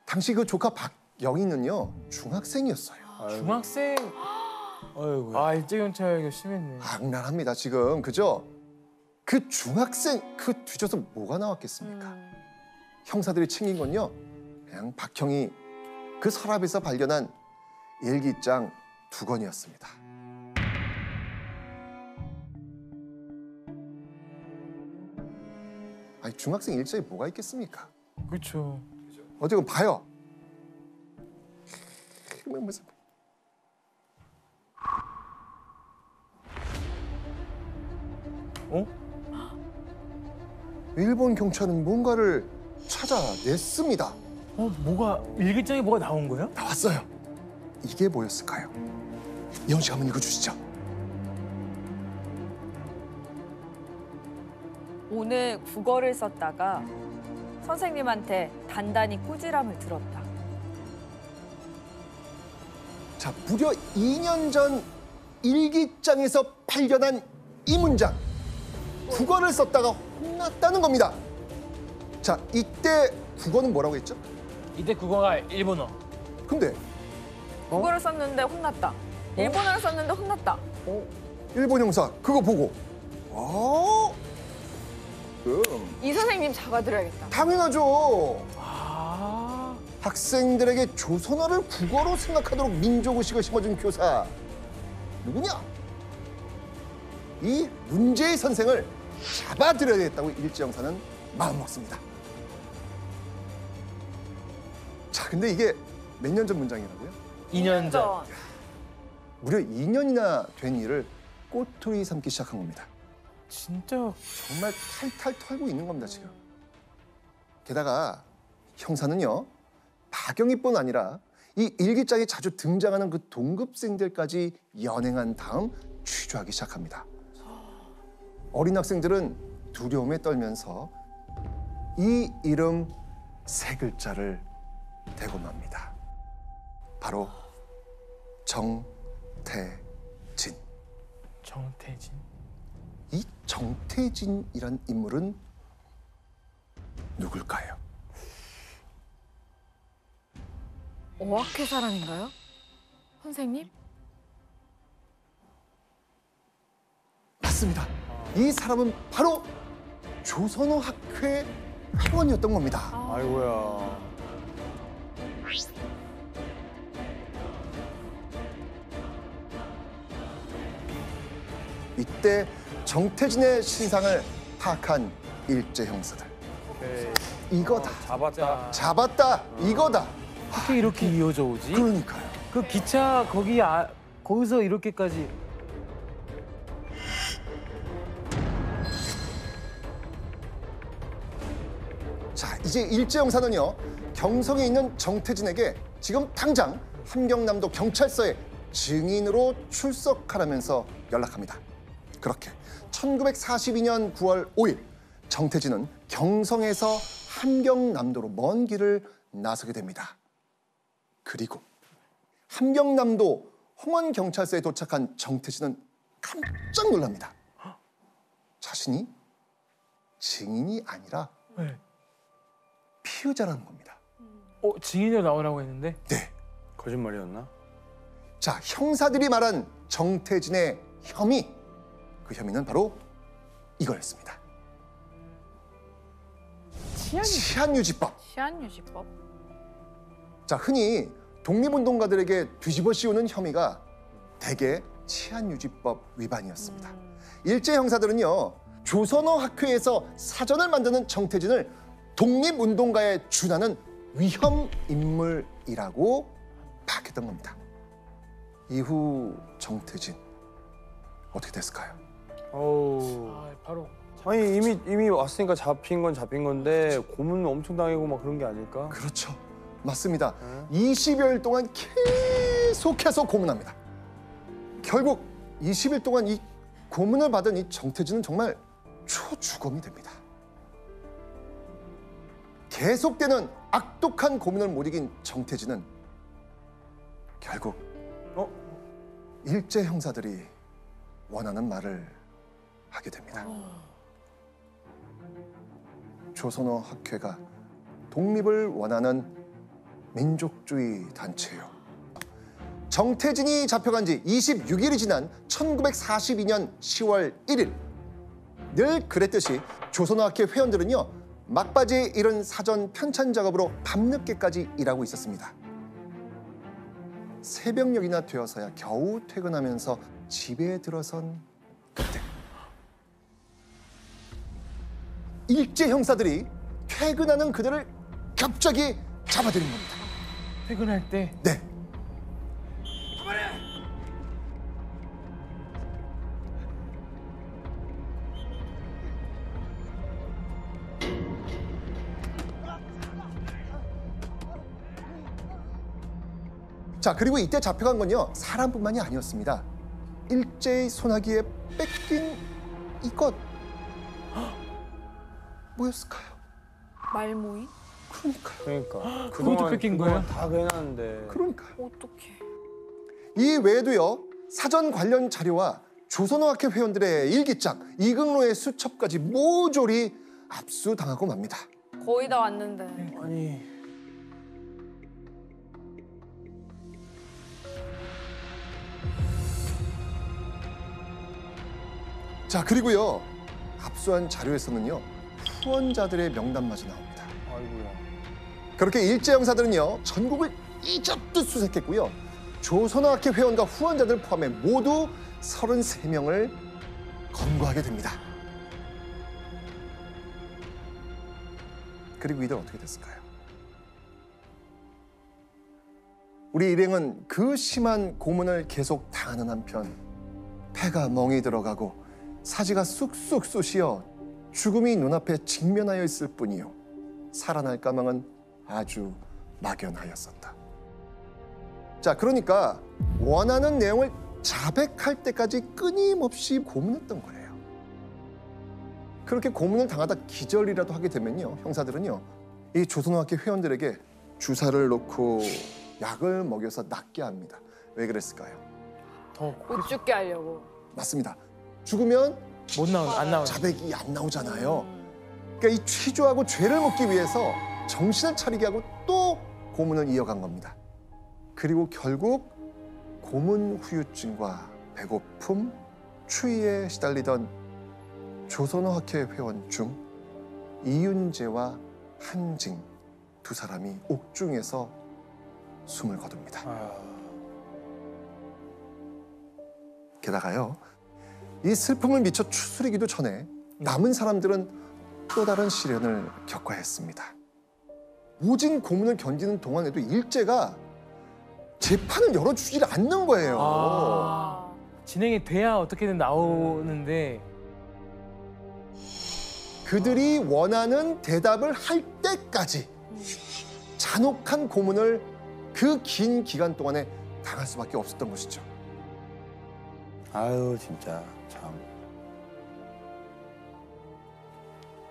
당시 그 조카 박영희는요 중학생이었어요. 중학생. 아이고. 일제 경찰 이거 심했네. 악랄합니다 지금, 그죠? 그 중학생 그 뒤져서 뭐가 나왔겠습니까? 형사들이 챙긴 건요 그냥 박형이 그 서랍에서 발견한 일기장 2권이었습니다. 아니 중학생 일자에 뭐가 있겠습니까? 그렇죠. 어디 좀 봐요. 무슨 일본 경찰은 뭔가를 찾아냈습니다. 뭐가 일기장에 뭐가 나온 거야? 나왔어요. 이게 뭐였을까요? 이현 씨 한번 읽어주시죠. 오늘 국어를 썼다가 선생님한테 단단히 꾸지람을 들었다. 자, 무려 2년 전 일기장에서 발견한 이 문장. 국어를 썼다가 혼났다는 겁니다. 자, 이때 국어는 뭐라고 했죠? 이때 국어가 일본어. 근데 국어를 썼는데 혼났다. 일본어를 썼는데 혼났다. 일본 형사 그거 보고 이 선생님 잡아드려야겠다. 당연하죠. 학생들에게 조선어를 국어로 생각하도록 민족의식을 심어준 교사 누구냐? 이 문제의 선생을 잡아들여야겠다고 일제 형사는 마음먹습니다. 자, 근데 이게 몇 년 전 문장이라고요? 2년 전. 무려 2년이나 된 일을 꼬투리 삼기 시작한 겁니다. 진짜 정말 탈탈 털고 있는 겁니다, 지금. 게다가 형사는요, 박영희뿐 아니라 이 일기장에 자주 등장하는 그 동급생들까지 연행한 다음 취조하기 시작합니다. 어린 학생들은 두려움에 떨면서 이 이름 3글자를 대고 맙니다. 바로 정태진. 정태진. 이 정태진이란 인물은 누굴까요? 어학회 사람인가요? 선생님? 맞습니다. 이 사람은 바로 조선어 학회 회원이었던 겁니다. 아이고야. 이때 정태진의 신상을 파악한 일제 형사들. 이거다. 잡았다. 잡았다. 이거다. 어떻게 이렇게 이어져 오지? 그러니까요. 그 기차 거기서 이렇게까지. 자, 이제 일제 형사는요. 경성에 있는 정태진에게 지금 당장 함경남도 경찰서에 증인으로 출석하라면서 연락합니다. 그렇게 1942년 9월 5일 정태진은 경성에서 함경남도로 먼 길을 나서게 됩니다. 그리고 함경남도 홍원경찰서에 도착한 정태진은 깜짝 놀랍니다. 자신이 증인이 아니라 네. 피의자라는 겁니다. 증인으로 나오라고 했는데? 네. 거짓말이었나? 자, 형사들이 말한 정태진의 혐의, 그 혐의는 바로 이거였습니다. 치안유지법. 치안유지법? 자, 흔히 독립운동가들에게 뒤집어 씌우는 혐의가 대개 치안유지법 위반이었습니다. 일제 형사들은요, 조선어 학회에서 사전을 만드는 정태진을 독립운동가에 준하는 위험 인물이라고 파악했던 겁니다. 이후 정태진 어떻게 됐을까요? 어우. 아, 바로 아니 이미 왔으니까 잡힌 건 잡힌 건데 고문 엄청 당하고 막 그런 게 아닐까? 그렇죠. 맞습니다. 20여일 동안 계속해서 고문합니다. 결국 20일 동안 이 고문을 받은 이 정태진은 정말 초주검이 됩니다. 계속되는 악독한 고문을 못 이긴 정태진은 결국 일제 형사들이 원하는 말을 하게 됩니다. 조선어 학회가 독립을 원하는 민족주의 단체요. 정태진이 잡혀간 지 26일이 지난 1942년 10월 1일. 늘 그랬듯이 조선어 학회 회원들은요. 막바지에 이른 사전 편찬 작업으로 밤늦게까지 일하고 있었습니다. 새벽녘이나 되어서야 겨우 퇴근하면서 집에 들어선 그때 일제 형사들이 퇴근하는 그들을 갑자기 잡아들인 겁니다. 퇴근할 때 네. 자, 그리고 이때 잡혀간 건요, 사람뿐만이 아니었습니다. 일제의 소나기에 뺏긴 이것 뭐였을까요? 말모이? 그러니까요. 그러니까 그것도 뺏긴 거예요? 다 해놨는데. 그러니까요. 어떡해. 이 외에도요, 사전 관련 자료와 조선어학회 회원들의 일기장, 이극로의 수첩까지 모조리 압수당하고 맙니다. 거의 다 왔는데. 아니 자, 그리고요, 압수한 자료에서는요, 후원자들의 명단마저 나옵니다. 아이고야. 그렇게 일제 형사들은요, 전국을 이잡듯 수색했고요, 조선어학회 회원과 후원자들 포함해 모두 33명을 검거하게 됩니다. 그리고 이들 어떻게 됐을까요? 우리 일행은 그 심한 고문을 계속 당하는 한편 폐가 멍이 들어가고 사지가 쑥쑥 쑤시어 죽음이 눈앞에 직면하여 있을 뿐이요, 살아날 까망은 아주 막연하였었다. 자, 그러니까 원하는 내용을 자백할 때까지 끊임없이 고문했던 거예요. 그렇게 고문을 당하다 기절이라도 하게 되면요, 형사들은요, 이 조선어학회 회원들에게 주사를 놓고 약을 먹여서 낫게 합니다. 왜 그랬을까요? 못 죽게 하려고. 맞습니다. 죽으면 안 나오죠. 자백이 안 나오잖아요. 그러니까 이 취조하고 죄를 묻기 위해서 정신을 차리게 하고 또 고문을 이어간 겁니다. 그리고 결국 고문 후유증과 배고픔, 추위에 시달리던 조선어학회 회원 중 이윤재와 한징 두 사람이 옥중에서 숨을 거둡니다. 게다가요, 이 슬픔을 미처 추스리기도 전에 남은 사람들은 또 다른 시련을 겪어야 했습니다. 모진 고문을 견디는 동안에도 일제가 재판을 열어주질 않는 거예요. 아, 진행이 돼야 어떻게든 나오는데 그들이 원하는 대답을 할 때까지 잔혹한 고문을 그 긴 기간 동안에 당할 수밖에 없었던 것이죠. 아유 진짜 참.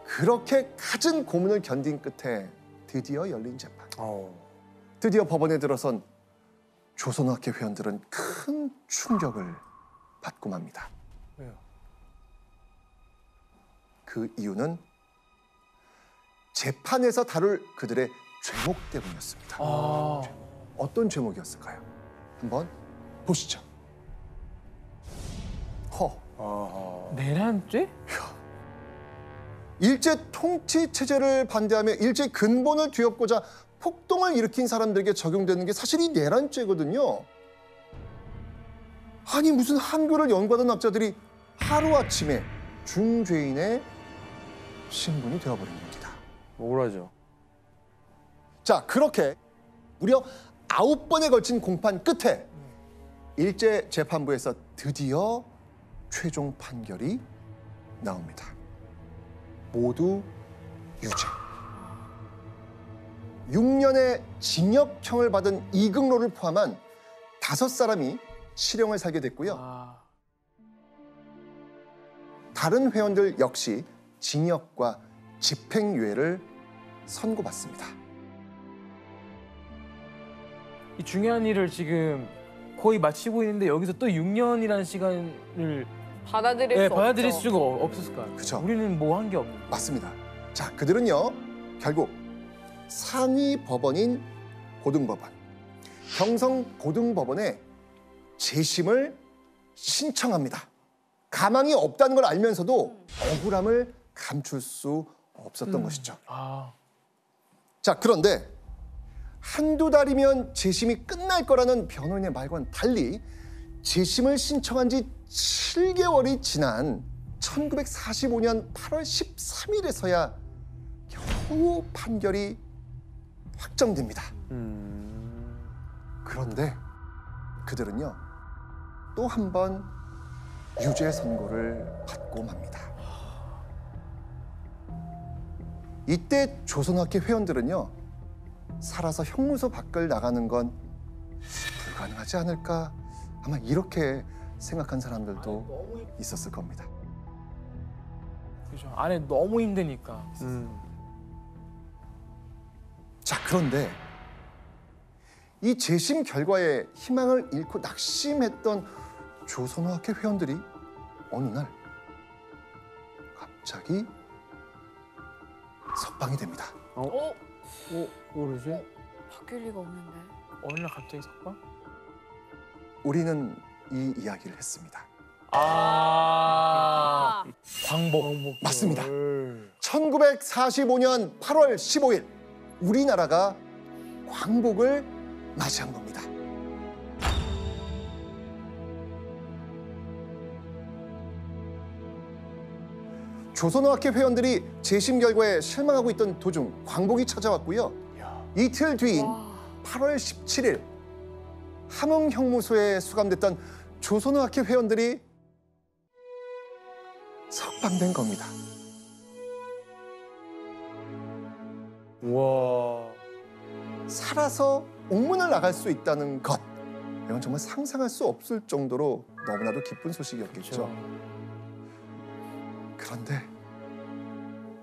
그렇게 갖은 고문을 견딘 끝에 드디어 열린 재판. 드디어 법원에 들어선 조선어학회 회원들은 큰 충격을 받고 맙니다. 왜요? 그 이유는 재판에서 다룰 그들의 죄목 때문이었습니다. 어떤 죄목이었을까요? 한번 보시죠. 내란죄? 일제 통치 체제를 반대하며 일제 근본을 뒤엎고자 폭동을 일으킨 사람들에게 적용되는 게 사실 이 내란죄거든요. 아니, 무슨 한글을 연구하던 학자들이 하루아침에 중죄인의 신분이 되어버린 겁니다. 억울하죠. 자, 그렇게 무려 9번에 걸친 공판 끝에 일제 재판부에서 드디어 최종 판결이 나옵니다. 모두 유죄. 6년의 징역형을 받은 이극로를 포함한 5사람이 실형을 살게 됐고요. 아, 다른 회원들 역시 징역과 집행유예를 선고받습니다. 이 중요한 일을 지금 거의 마치고 있는데 여기서 또 6년이라는 시간을 받아들일 수 받아들일 없죠. 수가 없었을까요? 그쵸. 우리는 뭐 한 게 없는. 맞습니다. 자, 그들은요, 결국 상위 법원인 고등법원, 경성고등법원에 재심을 신청합니다. 가망이 없다는 걸 알면서도 억울함을 감출 수 없었던 것이죠. 아, 자, 그런데 한두 달이면 재심이 끝날 거라는 변호인의 말과는 달리 재심을 신청한 지 7개월이 지난 1945년 8월 13일에서야 겨우 판결이 확정됩니다. 그런데 그들은요, 또 한 번 유죄 선고를 받고 맙니다. 이때 조선학회 회원들은요, 살아서 형무소 밖을 나가는 건 불가능하지 않을까, 아마 이렇게 생각한 사람들도 있었을 겁니다. 그죠. 안에 너무 힘드니까. 자, 그런데 이 재심 결과에 희망을 잃고 낙심했던 조선어학회 회원들이 어느 날 갑자기 석방이 됩니다. 모르지? 바뀔 리가 없는데. 어느 날 갑자기 석방? 우리는 이 이야기를 했습니다. 아, 광복. 맞습니다. 1945년 8월 15일 우리나라가 광복을 맞이한 겁니다. 조선어학회 회원들이 재심 결과에 실망하고 있던 도중 광복이 찾아왔고요. 이틀 뒤인 8월 17일 함흥형무소에 수감됐던 조선어학회 회원들이 석방된 겁니다. 와. 살아서 옥문을 나갈 수 있다는 것, 이건 정말 상상할 수 없을 정도로 너무나도 기쁜 소식이었겠죠. 그런데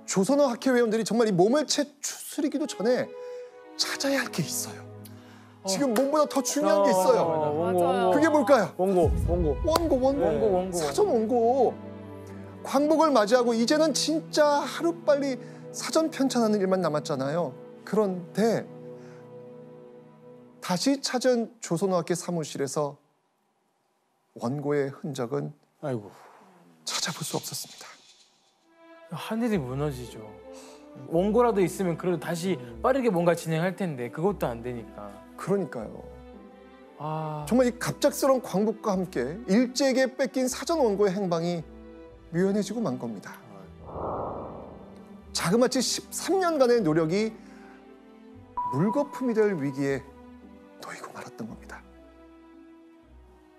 조선어 학회 회원들이 정말 이 몸을 채 추스리기도 전에 찾아야 할 게 있어요. 지금 몸보다 더 중요한 게 있어요. 맞아요. 그게 뭘까요? 원고. 원고. 사전 원고. 광복을 맞이하고 이제는 진짜 하루빨리 사전 편찬하는 일만 남았잖아요. 그런데 다시 찾은 조선어학회 사무실에서 원고의 흔적은 아이고. 찾아볼 수 없었습니다. 하늘이 무너지죠. 원고라도 있으면 그래도 다시 빠르게 뭔가 진행할 텐데 그것도 안 되니까. 그러니까요. 아, 정말 이 갑작스러운 광복과 함께 일제에게 뺏긴 사전 원고의 행방이 묘연해지고 만 겁니다. 자그마치 13년간의 노력이 물거품이 될 위기에 놓이고 말았던 겁니다.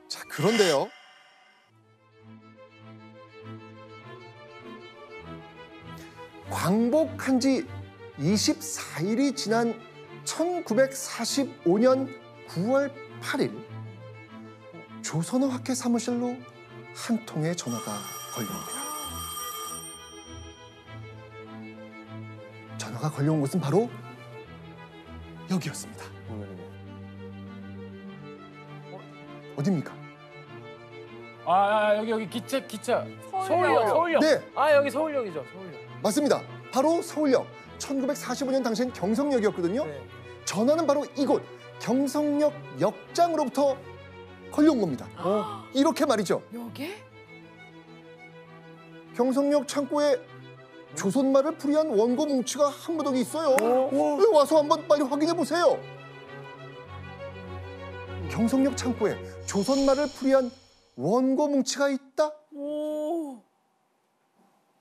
자, 그런데요. 광복한 지 24일이 지난 1945년 9월 8일 조선어 학회 사무실로 한 통의 전화가 걸려옵니다. 전화가 걸려온 곳은 바로 여기였습니다. 어디입니까? 여기 기차. 서울역. 서울역. 네. 아, 여기 서울역이죠. 서울역. 맞습니다. 바로 서울역. 1945년 당시엔 경성역이었거든요. 네. 전화는 바로 이곳 경성역 역장으로부터 걸려온 겁니다. 이렇게 말이죠. 여기? 경성역 창고에 조선말을 풀이한 원고 뭉치가 한 무더기 있어요. 와서 한번 빨리 확인해 보세요. 경성역 창고에 조선말을 풀이한 원고 뭉치가 있다? 오.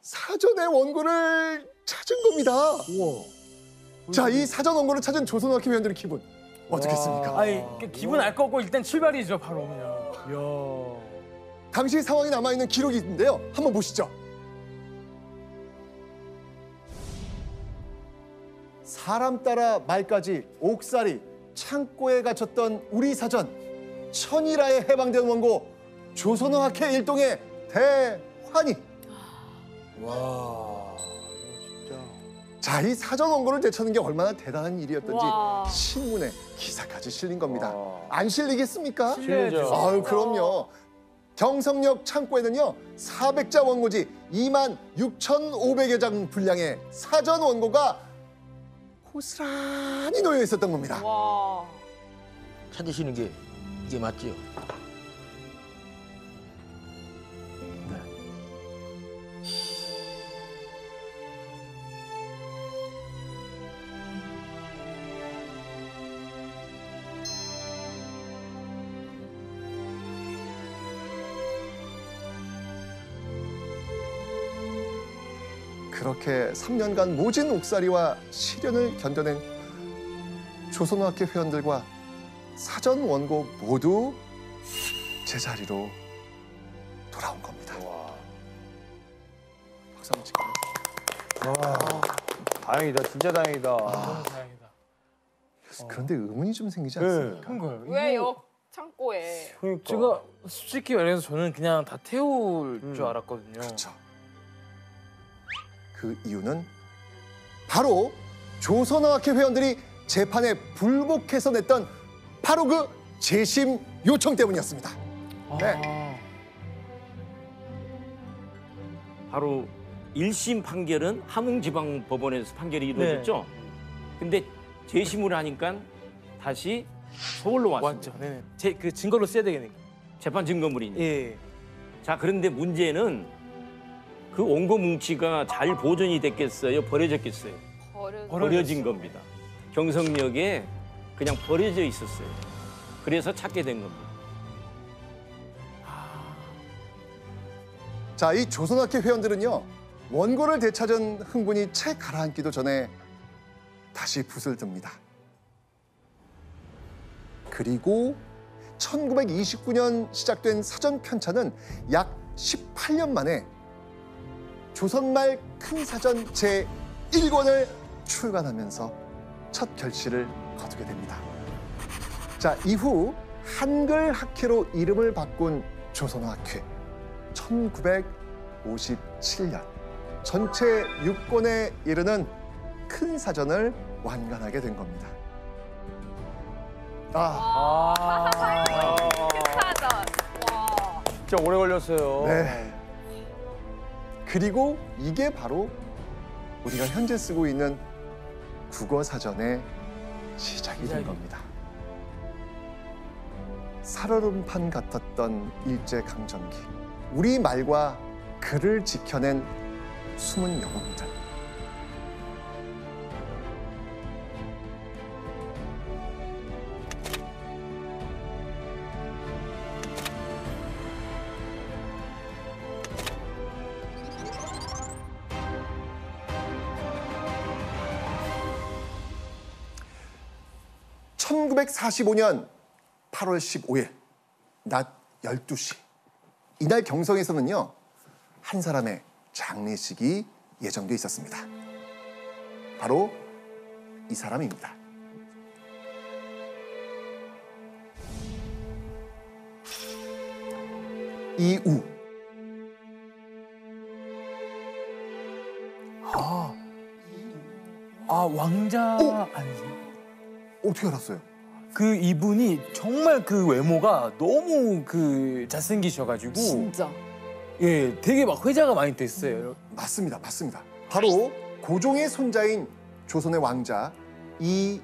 사전에 원고를 찾은 겁니다. 자, 이 사전 원고를 찾은 조선어학회 회원들의 기분 어떻겠습니까? 아니 기분 알 거 없고 일단 출발이죠 바로 그냥. 당시 상황이 남아있는 기록이 있는데요. 한번 보시죠. 사람 따라 말까지 옥살이 창고에 갇혔던 우리 사전 천일하에 해방된 원고 조선어학회 일동의 대환희. 와, 진짜. 자, 이 사전 원고를 되찾는 게 얼마나 대단한 일이었던지 와. 신문에 기사까지 실린 겁니다. 와. 안 실리겠습니까? 실리죠. 아유, 그럼요. 경성역 창고에는요 400자 원고지 26,500여 장 분량의 사전 원고가 고스란히 놓여 있었던 겁니다. 와. 찾으시는 게 이게 맞지요? 그렇게 3년간 모진 옥살이와 시련을 견뎌낸 조선어학회 회원들과 사전 원고 모두 제자리로 돌아온 겁니다. 박수 한번 칠까요? 다행이다, 진짜 다행이다. 너무 다행이다. 그런데 의문이 좀 생기지 네. 않습니까? 큰 거예요. 왜요? 창고에. 그러니까. 제가 솔직히 말해서 저는 그냥 다 태울 줄 알았거든요. 그렇죠. 그 이유는 바로 조선어학회 회원들이 재판에 불복해서 냈던 바로 그 재심 요청 때문이었습니다. 네. 바로 1심 판결은 함흥지방법원에서 판결이 이루어졌죠. 근데 재심을 하니까 다시 서울로 왔습니다. 맞죠. 네네. 그 증거로 써야 되겠네요. 재판 증거물이니까. 예. 자, 그런데 문제는 그 원고 뭉치가 잘 보존이 됐겠어요? 버려졌겠어요? 버려진 겁니다. 경성역에 그냥 버려져 있었어요. 그래서 찾게 된 겁니다. 자, 이 조선어학회 회원들은요 원고를 되찾은 흥분이 채 가라앉기도 전에 다시 붓을 듭니다. 그리고 1929년 시작된 사전 편찬은 약 18년 만에 조선말 큰 사전 제1권을 출간하면서 첫 결실을 거두게 됩니다. 자, 이후 한글 학회로 이름을 바꾼 조선어학회. 1957년 전체 6권에 이르는 큰 사전을 완간하게 된 겁니다. 사전. 와. 진짜 오래 걸렸어요. 네. 그리고 이게 바로 우리가 현재 쓰고 있는 국어 사전의 시작이 된 겁니다. 살얼음판 같았던 일제강점기. 우리 말과 글을 지켜낸 숨은 영웅들. (1945년 8월 15일) 낮 12시. 이날 경성에서는요 한 사람의 장례식이 예정돼 있었습니다. 바로 이 사람입니다. 이우. 왕자 오! 아니세요? 어떻게 알았어요? 그 이분이 정말 그 외모가 너무 그 잘생기셔가지고 진짜. 예, 되게 막 회자가 많이 됐어요. 맞습니다. 맞습니다. 바로 고종의 손자인 조선의 왕자 이우였습니다.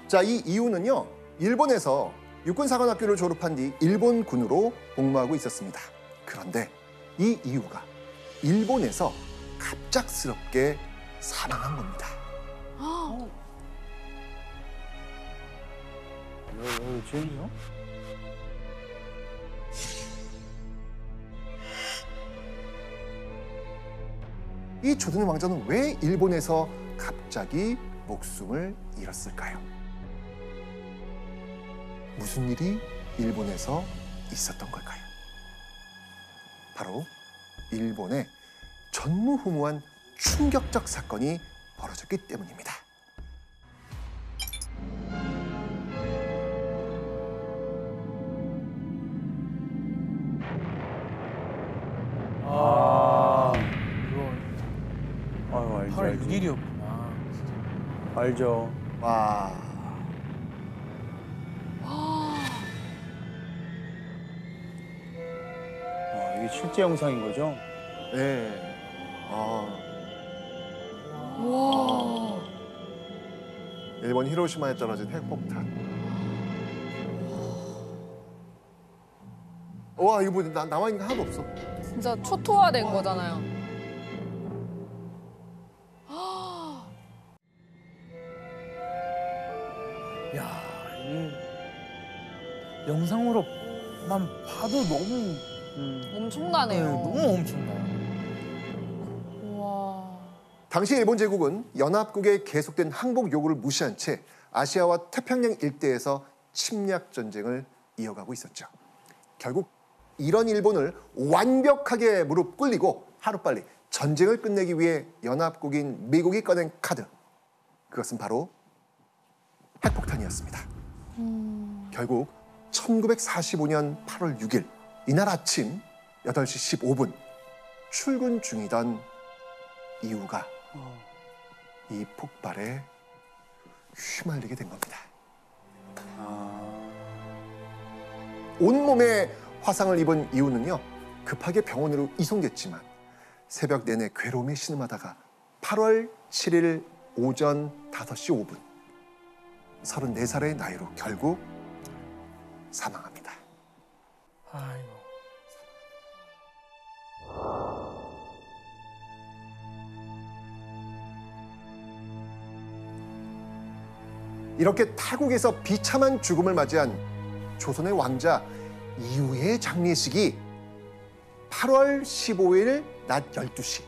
자, 이 이우는요 일본에서 육군사관학교를 졸업한 뒤 일본군으로 복무하고 있었습니다. 그런데 이 이우가 일본에서 갑작스럽게 사망한 겁니다. 왜요? 이 조선의 왕자는 왜 일본에서 갑자기 목숨을 잃었을까요? 무슨 일이 일본에서 있었던 걸까요? 바로 일본에 전무후무한 충격적 사건이 벌어졌기 때문입니다. 아유, 알죠, 8월 알죠. 6일이었구나. 알죠. 와, 이게 실제 영상인 거죠? 네. 아, 와. 일본 히로시마에 떨어진 핵폭탄. 와, 이거 뭐 남아 있는 게 하나도 없어. 진짜 초토화된 거잖아요. 야, 이게 영상으로만 봐도 너무 엄청나네요. 너무 엄청나요. 와. 당시 일본 제국은 연합국의 계속된 항복 요구를 무시한 채 아시아와 태평양 일대에서 침략 전쟁을 이어가고 있었죠. 결국 이런 일본을 완벽하게 무릎 꿇리고 하루빨리 전쟁을 끝내기 위해 연합국인 미국이 꺼낸 카드. 그것은 바로 핵폭탄이었습니다. 결국 1945년 8월 6일 이날 아침 8시 15분 출근 중이던 이후가 이 폭발에 휘말리게 된 겁니다. 온몸에 화상을 입은 이유는요, 급하게 병원으로 이송됐지만 새벽 내내 괴로움에 신음하다가 8월 7일 오전 5시 5분 34살의 나이로 결국 사망합니다. 아이고. 이렇게 타국에서 비참한 죽음을 맞이한 조선의 왕자 이후의 장례식이 8월 15일 낮 12시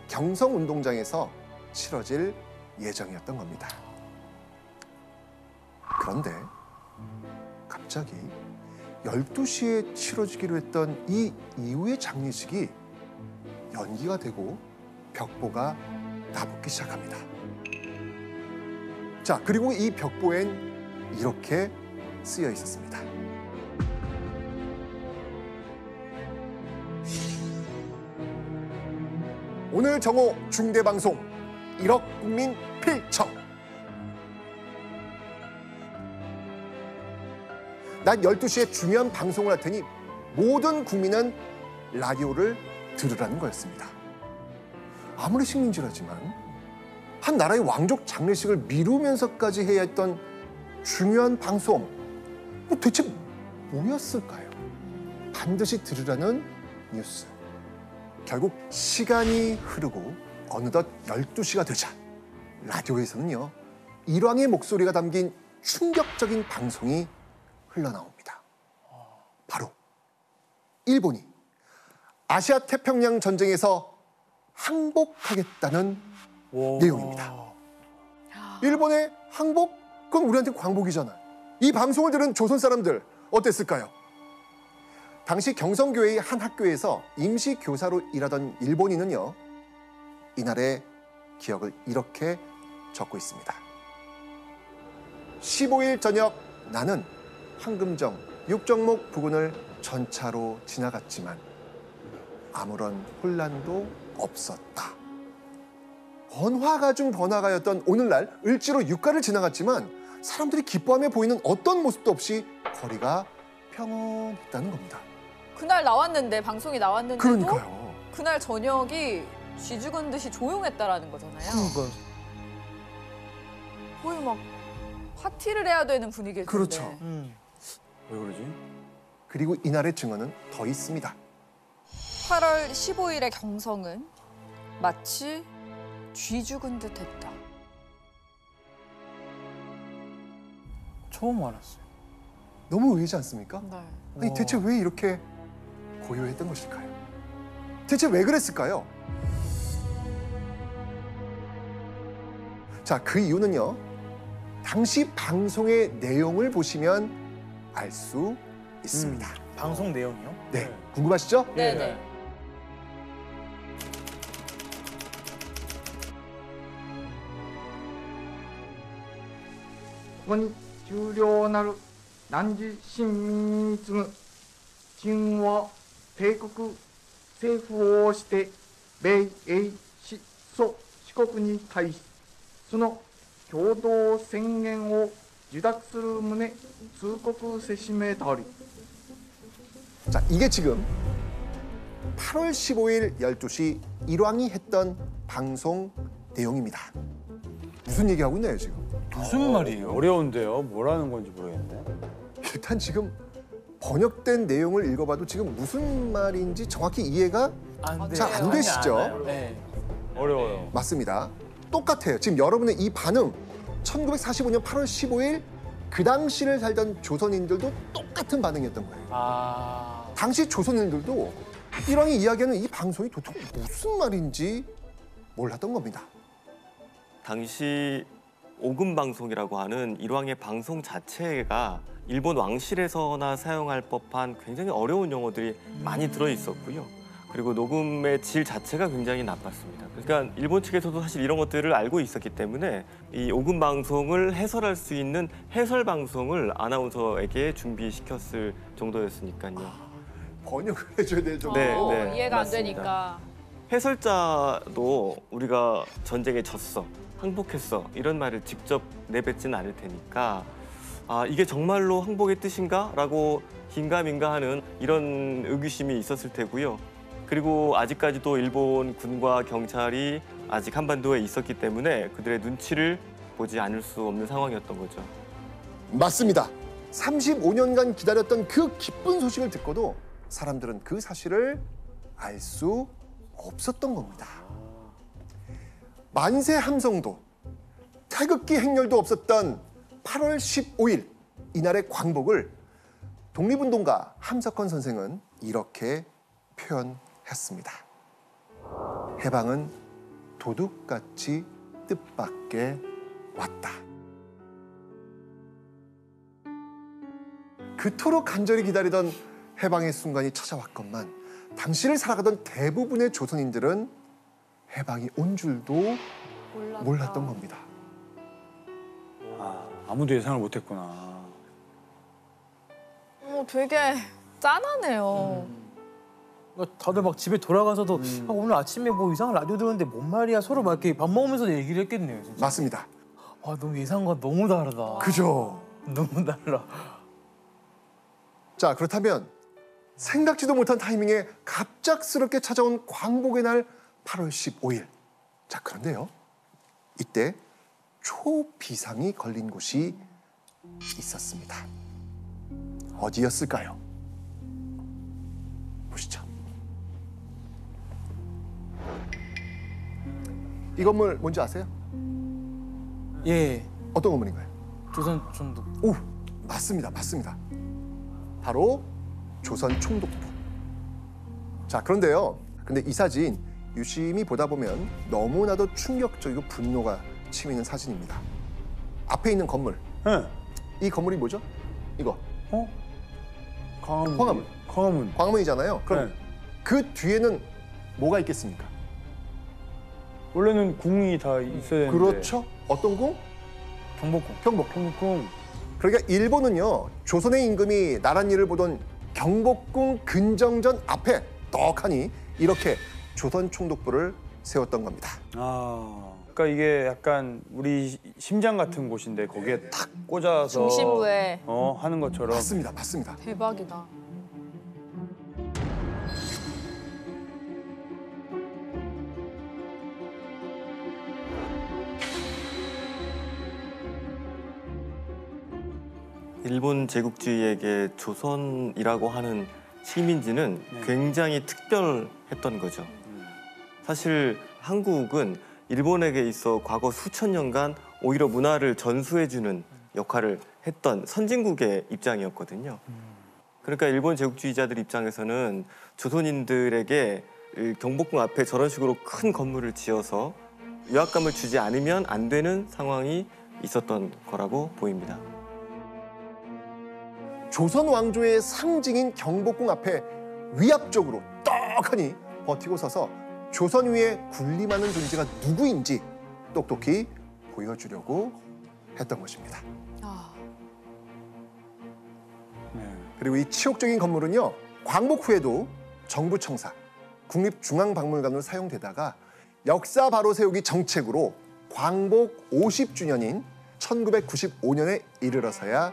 경성운동장에서 치러질 예정이었던 겁니다. 그런데 갑자기 12시에 치러지기로 했던 이 이후의 장례식이 연기가 되고 벽보가 나붙기 시작합니다. 자, 그리고 이 벽보엔 이렇게 쓰여 있었습니다. 오늘 정오 중대방송 1억 국민 필청. 낮 12시에 중요한 방송을 할 테니 모든 국민은 라디오를 들으라는 거였습니다. 아무리 식민지라지만 한 나라의 왕족 장례식을 미루면서까지 해야 했던 중요한 방송, 대체 뭐였을까요? 반드시 들으라는 뉴스. 결국 시간이 흐르고 어느덧 12시가 되자 라디오에서는요, 일왕의 목소리가 담긴 충격적인 방송이 흘러나옵니다. 바로 일본이 아시아 태평양 전쟁에서 항복하겠다는 내용입니다. 일본의 항복? 그건 우리한테 광복이잖아요. 이 방송을 들은 조선 사람들 어땠을까요? 당시 경성교회의 한 학교에서 임시 교사로 일하던 일본인은요, 이날의 기억을 이렇게 적고 있습니다. 15일 저녁 나는 황금정, 육정목 부근을 전차로 지나갔지만 아무런 혼란도 없었다. 번화가 중 번화가였던 오늘날 을지로 육가를 지나갔지만 사람들이 기뻐하며 보이는 어떤 모습도 없이 거리가 평온했다는 겁니다. 그날 나왔는데, 방송이 나왔는데도 그러니까요. 그날 저녁이 쥐 죽은 듯이 조용했다라는 거잖아요. 그러니까 거의 막 파티를 해야 되는 분위기였는데. 그렇죠. 왜 그러지? 그리고 이날의 증언은 더 있습니다. 8월 15일의 경성은 마치 쥐 죽은 듯 했다. 처음 알았어요. 너무 의외지 않습니까? 네. 아니, 대체 왜 이렇게 고요했던 것일까요? 대체 왜 그랬을까요? 자, 그 이유는요. 당시 방송의 내용을 보시면 알 수 있습니다. 방송 내용이요? 네, 궁금하시죠? 네네. 원重要なる南寺新民に次ぐ秦は帝国政府を推して米英四蘇四国に対しその共同宣言を受諾する旨通告せしめたり 자, 이게 지금 8월 15일 12시 일왕이 했던 방송 내용입니다. 무슨 얘기하고 있나요, 지금? 무슨 말이에요? 어려운데요. 뭐라는 건지 모르겠네. 일단 지금 번역된 내용을 읽어봐도 지금 무슨 말인지 정확히 이해가 잘 안 되시죠? 네. 어려워요. 맞습니다. 똑같아요. 지금 여러분의 이 반응 1945년 8월 15일 그 당시를 살던 조선인들도 똑같은 반응이었던 거예요. 아. 당시 조선인들도 일왕이 이야기하는 이 방송이 도대체 무슨 말인지 몰랐던 겁니다. 당시 오금 방송이라고 하는 일왕의 방송 자체가 일본 왕실에서나 사용할 법한 굉장히 어려운 용어들이 많이 들어 있었고요. 그리고 녹음의 질 자체가 굉장히 나빴습니다. 그러니까 일본 측에서도 사실 이런 것들을 알고 있었기 때문에 이 오금 방송을 해설할 수 있는 해설 방송을 아나운서에게 준비시켰을 정도였으니까요. 번역을 해줘야 될 정도로. 네, 이해가 안 맞습니다. 되니까. 해설자도 우리가 전쟁에 졌어, 항복했어 이런 말을 직접 내뱉지는 않을 테니까 아 이게 정말로 항복의 뜻인가? 라고 긴가민가하는 이런 의구심이 있었을 테고요. 그리고 아직까지도 일본 군과 경찰이 아직 한반도에 있었기 때문에 그들의 눈치를 보지 않을 수 없는 상황이었던 거죠. 맞습니다. 35년간 기다렸던 그 기쁜 소식을 듣고도 사람들은 그 사실을 알 수 없었던 겁니다. 만세 함성도 태극기 행렬도 없었던 8월 15일 이날의 광복을 독립운동가 함석헌 선생은 이렇게 표현했습니다. 해방은 도둑같이 뜻밖에 왔다. 그토록 간절히 기다리던 해방의 순간이 찾아왔건만 당시를 살아가던 대부분의 조선인들은 해방이 온 줄도 몰랐던 겁니다. 아무도 예상을 못했구나. 되게 짠하네요. 다들 막 집에 돌아가서도 아, 오늘 아침에 뭐 이상한 라디오 들었는데 뭔 말이야 서로 막 이렇게 밥 먹으면서 얘기를 했겠네요. 진짜. 맞습니다. 아 너무 예상과 너무 다르다. 그죠? 너무 달라. 자, 그렇다면 생각지도 못한 타이밍에 갑작스럽게 찾아온 광복의 날 8월 15일. 자, 그런데요. 이때 초비상이 걸린 곳이 있었습니다. 어디였을까요? 보시죠. 이 건물 뭔지 아세요? 예. 어떤 건물인가요? 조선 총독. 오, 맞습니다. 맞습니다. 바로 조선 총독부. 자, 그런데요. 근데 이 사진 유심히 보다 보면 너무나도 충격적이고 분노가 치미는 사진입니다. 앞에 있는 건물. 네. 이 건물이 뭐죠? 이거. 광화문. 광화문. 광화문. 광화문이잖아요. 그럼 네. 그 뒤에는 뭐가 있겠습니까? 원래는 궁이 다 있어야 되는데. 그렇죠. 어떤 궁? 경복궁. 경복궁. 그러니까 일본은요. 조선의 임금이 나랏일을 보던 경복궁 근정전 앞에 떡하니 이렇게 조선 총독부를 세웠던 겁니다. 그러니까 이게 약간 우리 심장 같은 곳인데 거기에 탁 꽂아서 중심부에. 하는 것처럼. 맞습니다. 맞습니다. 대박이다. 일본 제국주의에게 조선이라고 하는 식민지는 굉장히 특별했던 거죠. 사실 한국은 일본에게 있어 과거 수천 년간 오히려 문화를 전수해주는 역할을 했던 선진국의 입장이었거든요. 그러니까 일본 제국주의자들 입장에서는 조선인들에게 경복궁 앞에 저런 식으로 큰 건물을 지어서 위압감을 주지 않으면 안 되는 상황이 있었던 거라고 보입니다. 조선 왕조의 상징인 경복궁 앞에 위압적으로 떡하니 버티고 서서 조선 위에 군림하는 존재가 누구인지 똑똑히 보여주려고 했던 것입니다. 그리고 이 치욕적인 건물은요, 광복 후에도 정부 청사, 국립중앙박물관으로 사용되다가 역사 바로 세우기 정책으로 광복 50주년인 1995년에 이르러서야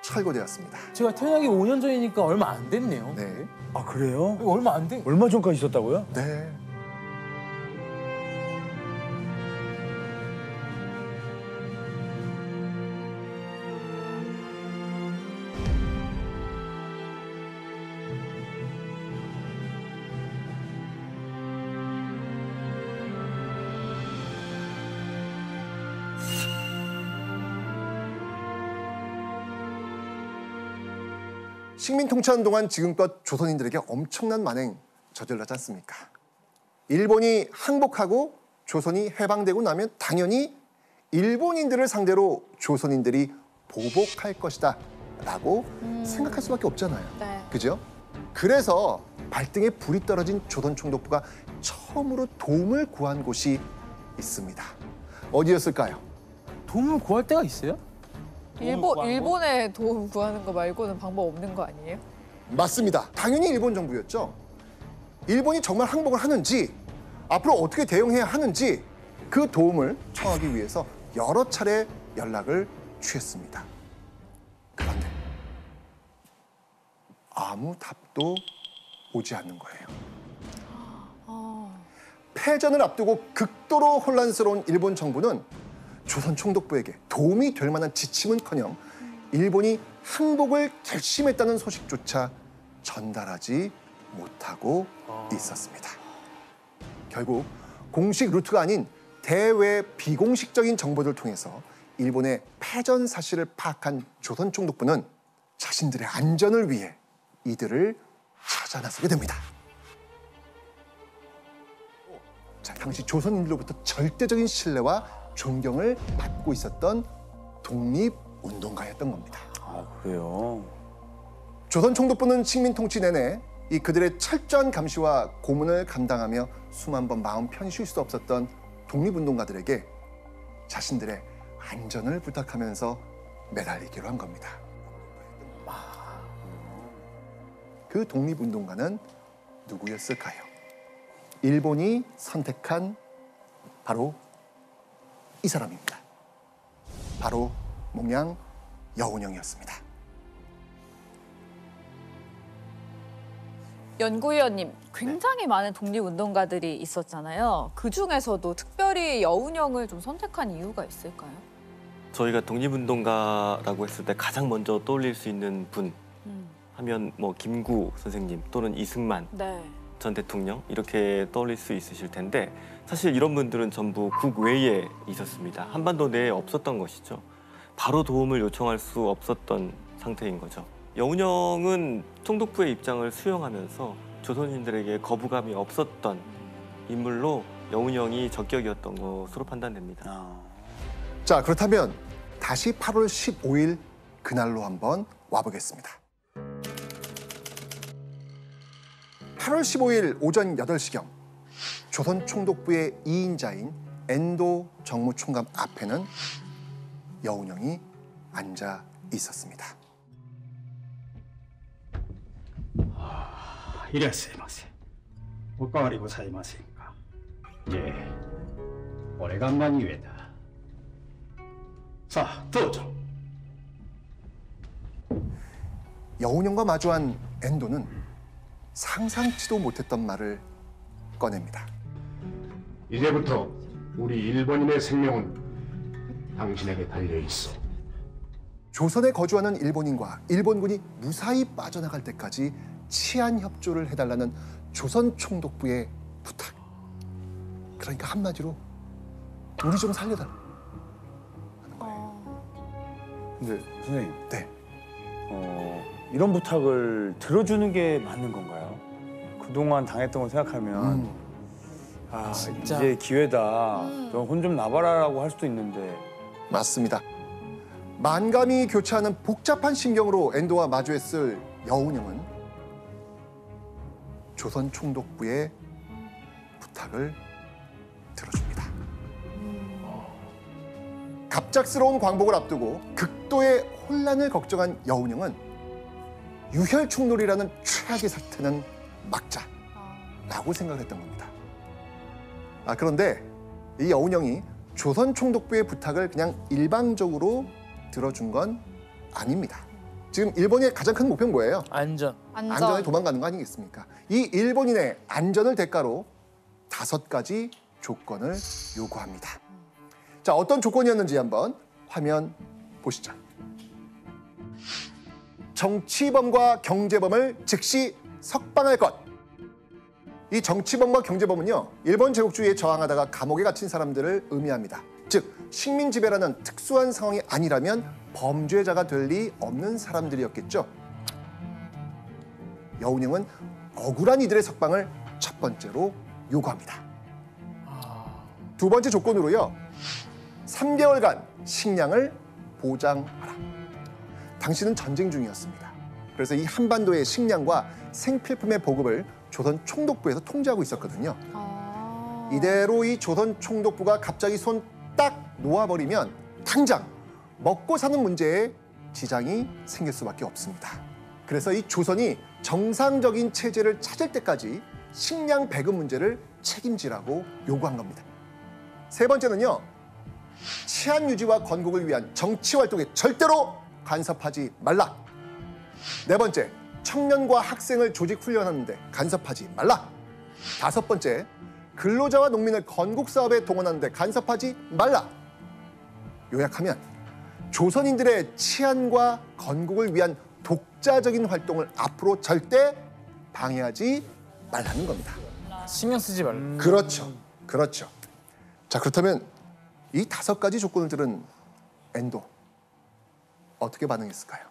철거되었습니다. 제가 태어나기 5년 전이니까 얼마 안 됐네요. 네. 아 그래요? 얼마 안 돼. 얼마 전까지 있었다고요? 네. 식민 통치하는 동안 지금껏 조선인들에게 엄청난 만행 저질렀지 않습니까? 일본이 항복하고 조선이 해방되고 나면 당연히 일본인들을 상대로 조선인들이 보복할 것이다 라고 생각할 수밖에 없잖아요. 네. 그죠? 그래서 발등에 불이 떨어진 조선 총독부가 처음으로 도움을 구한 곳이 있습니다. 어디였을까요? 도움을 구할 데가 있어요? 일본에 도움 구하는 거 말고는 방법 없는 거 아니에요? 맞습니다. 당연히 일본 정부였죠. 일본이 정말 항복을 하는지, 앞으로 어떻게 대응해야 하는지 그 도움을 청하기 위해서 여러 차례 연락을 취했습니다. 그런데 아무 답도 오지 않는 거예요. 패전을 앞두고 극도로 혼란스러운 일본 정부는 조선 총독부에게 도움이 될 만한 지침은커녕 일본이 항복을 결심했다는 소식조차 전달하지 못하고 있었습니다. 결국 공식 루트가 아닌 대외 비공식적인 정보들을 통해서 일본의 패전 사실을 파악한 조선 총독부는 자신들의 안전을 위해 이들을 찾아 나서게 됩니다. 자, 당시 조선인들로부터 절대적인 신뢰와 존경을 받고 있었던 독립운동가였던 겁니다. 아 그래요? 조선 총독부는 식민 통치 내내 이 그들의 철저한 감시와 고문을 감당하며 수만 번 마음 편히 쉴 수 없었던 독립운동가들에게 자신들의 안전을 부탁하면서 매달리기로 한 겁니다. 그 독립운동가는 누구였을까요? 일본이 선택한 바로 이 사람입니다. 바로 몽양 여운형이었습니다. 연구위원님, 굉장히 많은 독립운동가들이 있었잖아요. 그 중에서도 특별히 여운형을 좀 선택한 이유가 있을까요? 저희가 독립운동가라고 했을 때 가장 먼저 떠올릴 수 있는 분 하면 뭐 김구 선생님 또는 이승만 네. 전 대통령 이렇게 떠올릴 수 있으실 텐데 사실 이런 분들은 전부 국외에 있었습니다. 한반도 내에 없었던 것이죠. 바로 도움을 요청할 수 없었던 상태인 거죠. 여운형은 총독부의 입장을 수용하면서 조선인들에게 거부감이 없었던 인물로 여운형이 적격이었던 것으로 판단됩니다. 자, 그렇다면 다시 8월 15일 그날로 한번 와보겠습니다. 8월 15일 오전 8시경 조선 총독부의 2인자인 엔도 정무총감 앞에는 여운형이 앉아 있었습니다. いらっしゃいませ。おかわりございませんか。ええ、俺が何故だ。さあ、どうぞ。 여운형과 마주한 엔도는 상상치도 못했던 말을 꺼냅니다. 이제부터 우리 일본인의 생명은 당신에게 달려 있어. 조선에 거주하는 일본인과 일본군이 무사히 빠져나갈 때까지 치안 협조를 해달라는 조선 총독부의 부탁. 그러니까 한마디로 우리 좀 살려달라 하는 거예요. 근데 선생님, 네. 이런 부탁을 들어주는 게 맞는 건가요? 그동안 당했던 걸 생각하면 아, 진짜. 이제 기회다. 너 혼 좀 나봐라라고 할 수도 있는데. 맞습니다. 만감이 교차하는 복잡한 심경으로 엔도와 마주했을 여운형은 조선 총독부의 부탁을 들어줍니다. 갑작스러운 광복을 앞두고 극도의 혼란을 걱정한 여운형은 유혈충돌이라는 최악의 사태는 막자라고 생각했던 겁니다. 그런데 이 여운형이 조선 총독부의 부탁을 그냥 일방적으로 들어준 건 아닙니다. 지금 일본의 가장 큰 목표는 뭐예요? 안전. 안전에 도망가는 거 아니겠습니까? 이 일본인의 안전을 대가로 5가지 조건을 요구합니다. 자, 어떤 조건이었는지 한번 화면 보시죠. 정치범과 경제범을 즉시 석방할 것. 이 정치범과 경제범은요, 일본 제국주의에 저항하다가 감옥에 갇힌 사람들을 의미합니다. 즉, 식민 지배라는 특수한 상황이 아니라면 범죄자가 될 리 없는 사람들이었겠죠. 여운형은 억울한 이들의 석방을 첫 번째로 요구합니다. 두 번째 조건으로요, 3개월간 식량을 보장하라. 당시는 전쟁 중이었습니다. 그래서 이 한반도의 식량과 생필품의 보급을 조선 총독부에서 통제하고 있었거든요. 이대로 이 조선 총독부가 갑자기 손 딱 놓아버리면 당장 먹고 사는 문제에 지장이 생길 수밖에 없습니다. 그래서 이 조선이 정상적인 체제를 찾을 때까지 식량 배급 문제를 책임지라고 요구한 겁니다. 세 번째는요, 치안 유지와 건국을 위한 정치 활동에 절대로 간섭하지 말라. 네 번째, 청년과 학생을 조직 훈련하는데 간섭하지 말라. 5번째, 근로자와 농민을 건국 사업에 동원하는데 간섭하지 말라. 요약하면 조선인들의 치안과 건국을 위한 독자적인 활동을 앞으로 절대 방해하지 말라는 겁니다. 신경 쓰지 말라. 그렇죠. 그렇죠. 자, 그렇다면 이 5가지 조건을 들은 엔도 어떻게 반응했을까요?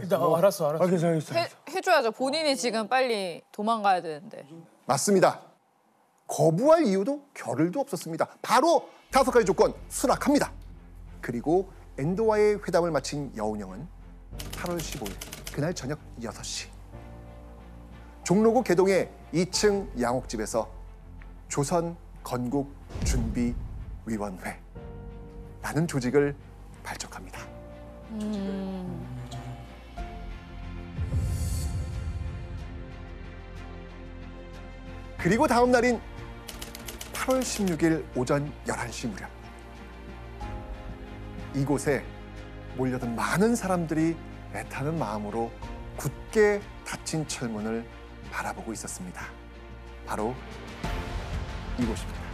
일단 알았어. 알겠어. 해줘야죠. 본인이 지금 빨리 도망가야 되는데. 맞습니다. 거부할 이유도 겨를도 없었습니다. 바로 5가지 조건 수락합니다. 그리고 엔도와의 회담을 마친 여운형은 8월 15일 그날 저녁 6시 종로구 개동의 2층 양옥집에서 조선 건국 준비 위원회라는 조직을 발족합니다. 그리고 다음 날인 8월 16일 오전 11시 무렵 이곳에 몰려든 많은 사람들이 애타는 마음으로 굳게 닫힌 철문을 바라보고 있었습니다. 바로 이곳입니다.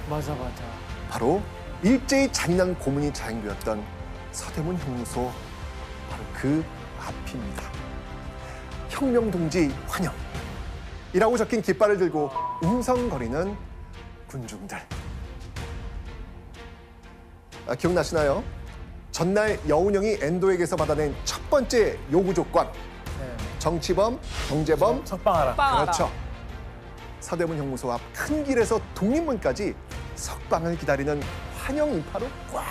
맞아. 바로 일제히 잔인한 고문이 자행되었던 서대문 형무소 바로 그 앞입니다. 혁명동지 환영이라고 적힌 깃발을 들고 웅성거리는 군중들. 기억나시나요? 전날 여운형이 엔도에게서 받아낸 첫 번째 요구 조건. 정치범, 경제범, 석방하라. 그렇죠. 서대문 형무소 앞 큰 길에서 독립문까지 석방을 기다리는 환영 인파로 꽉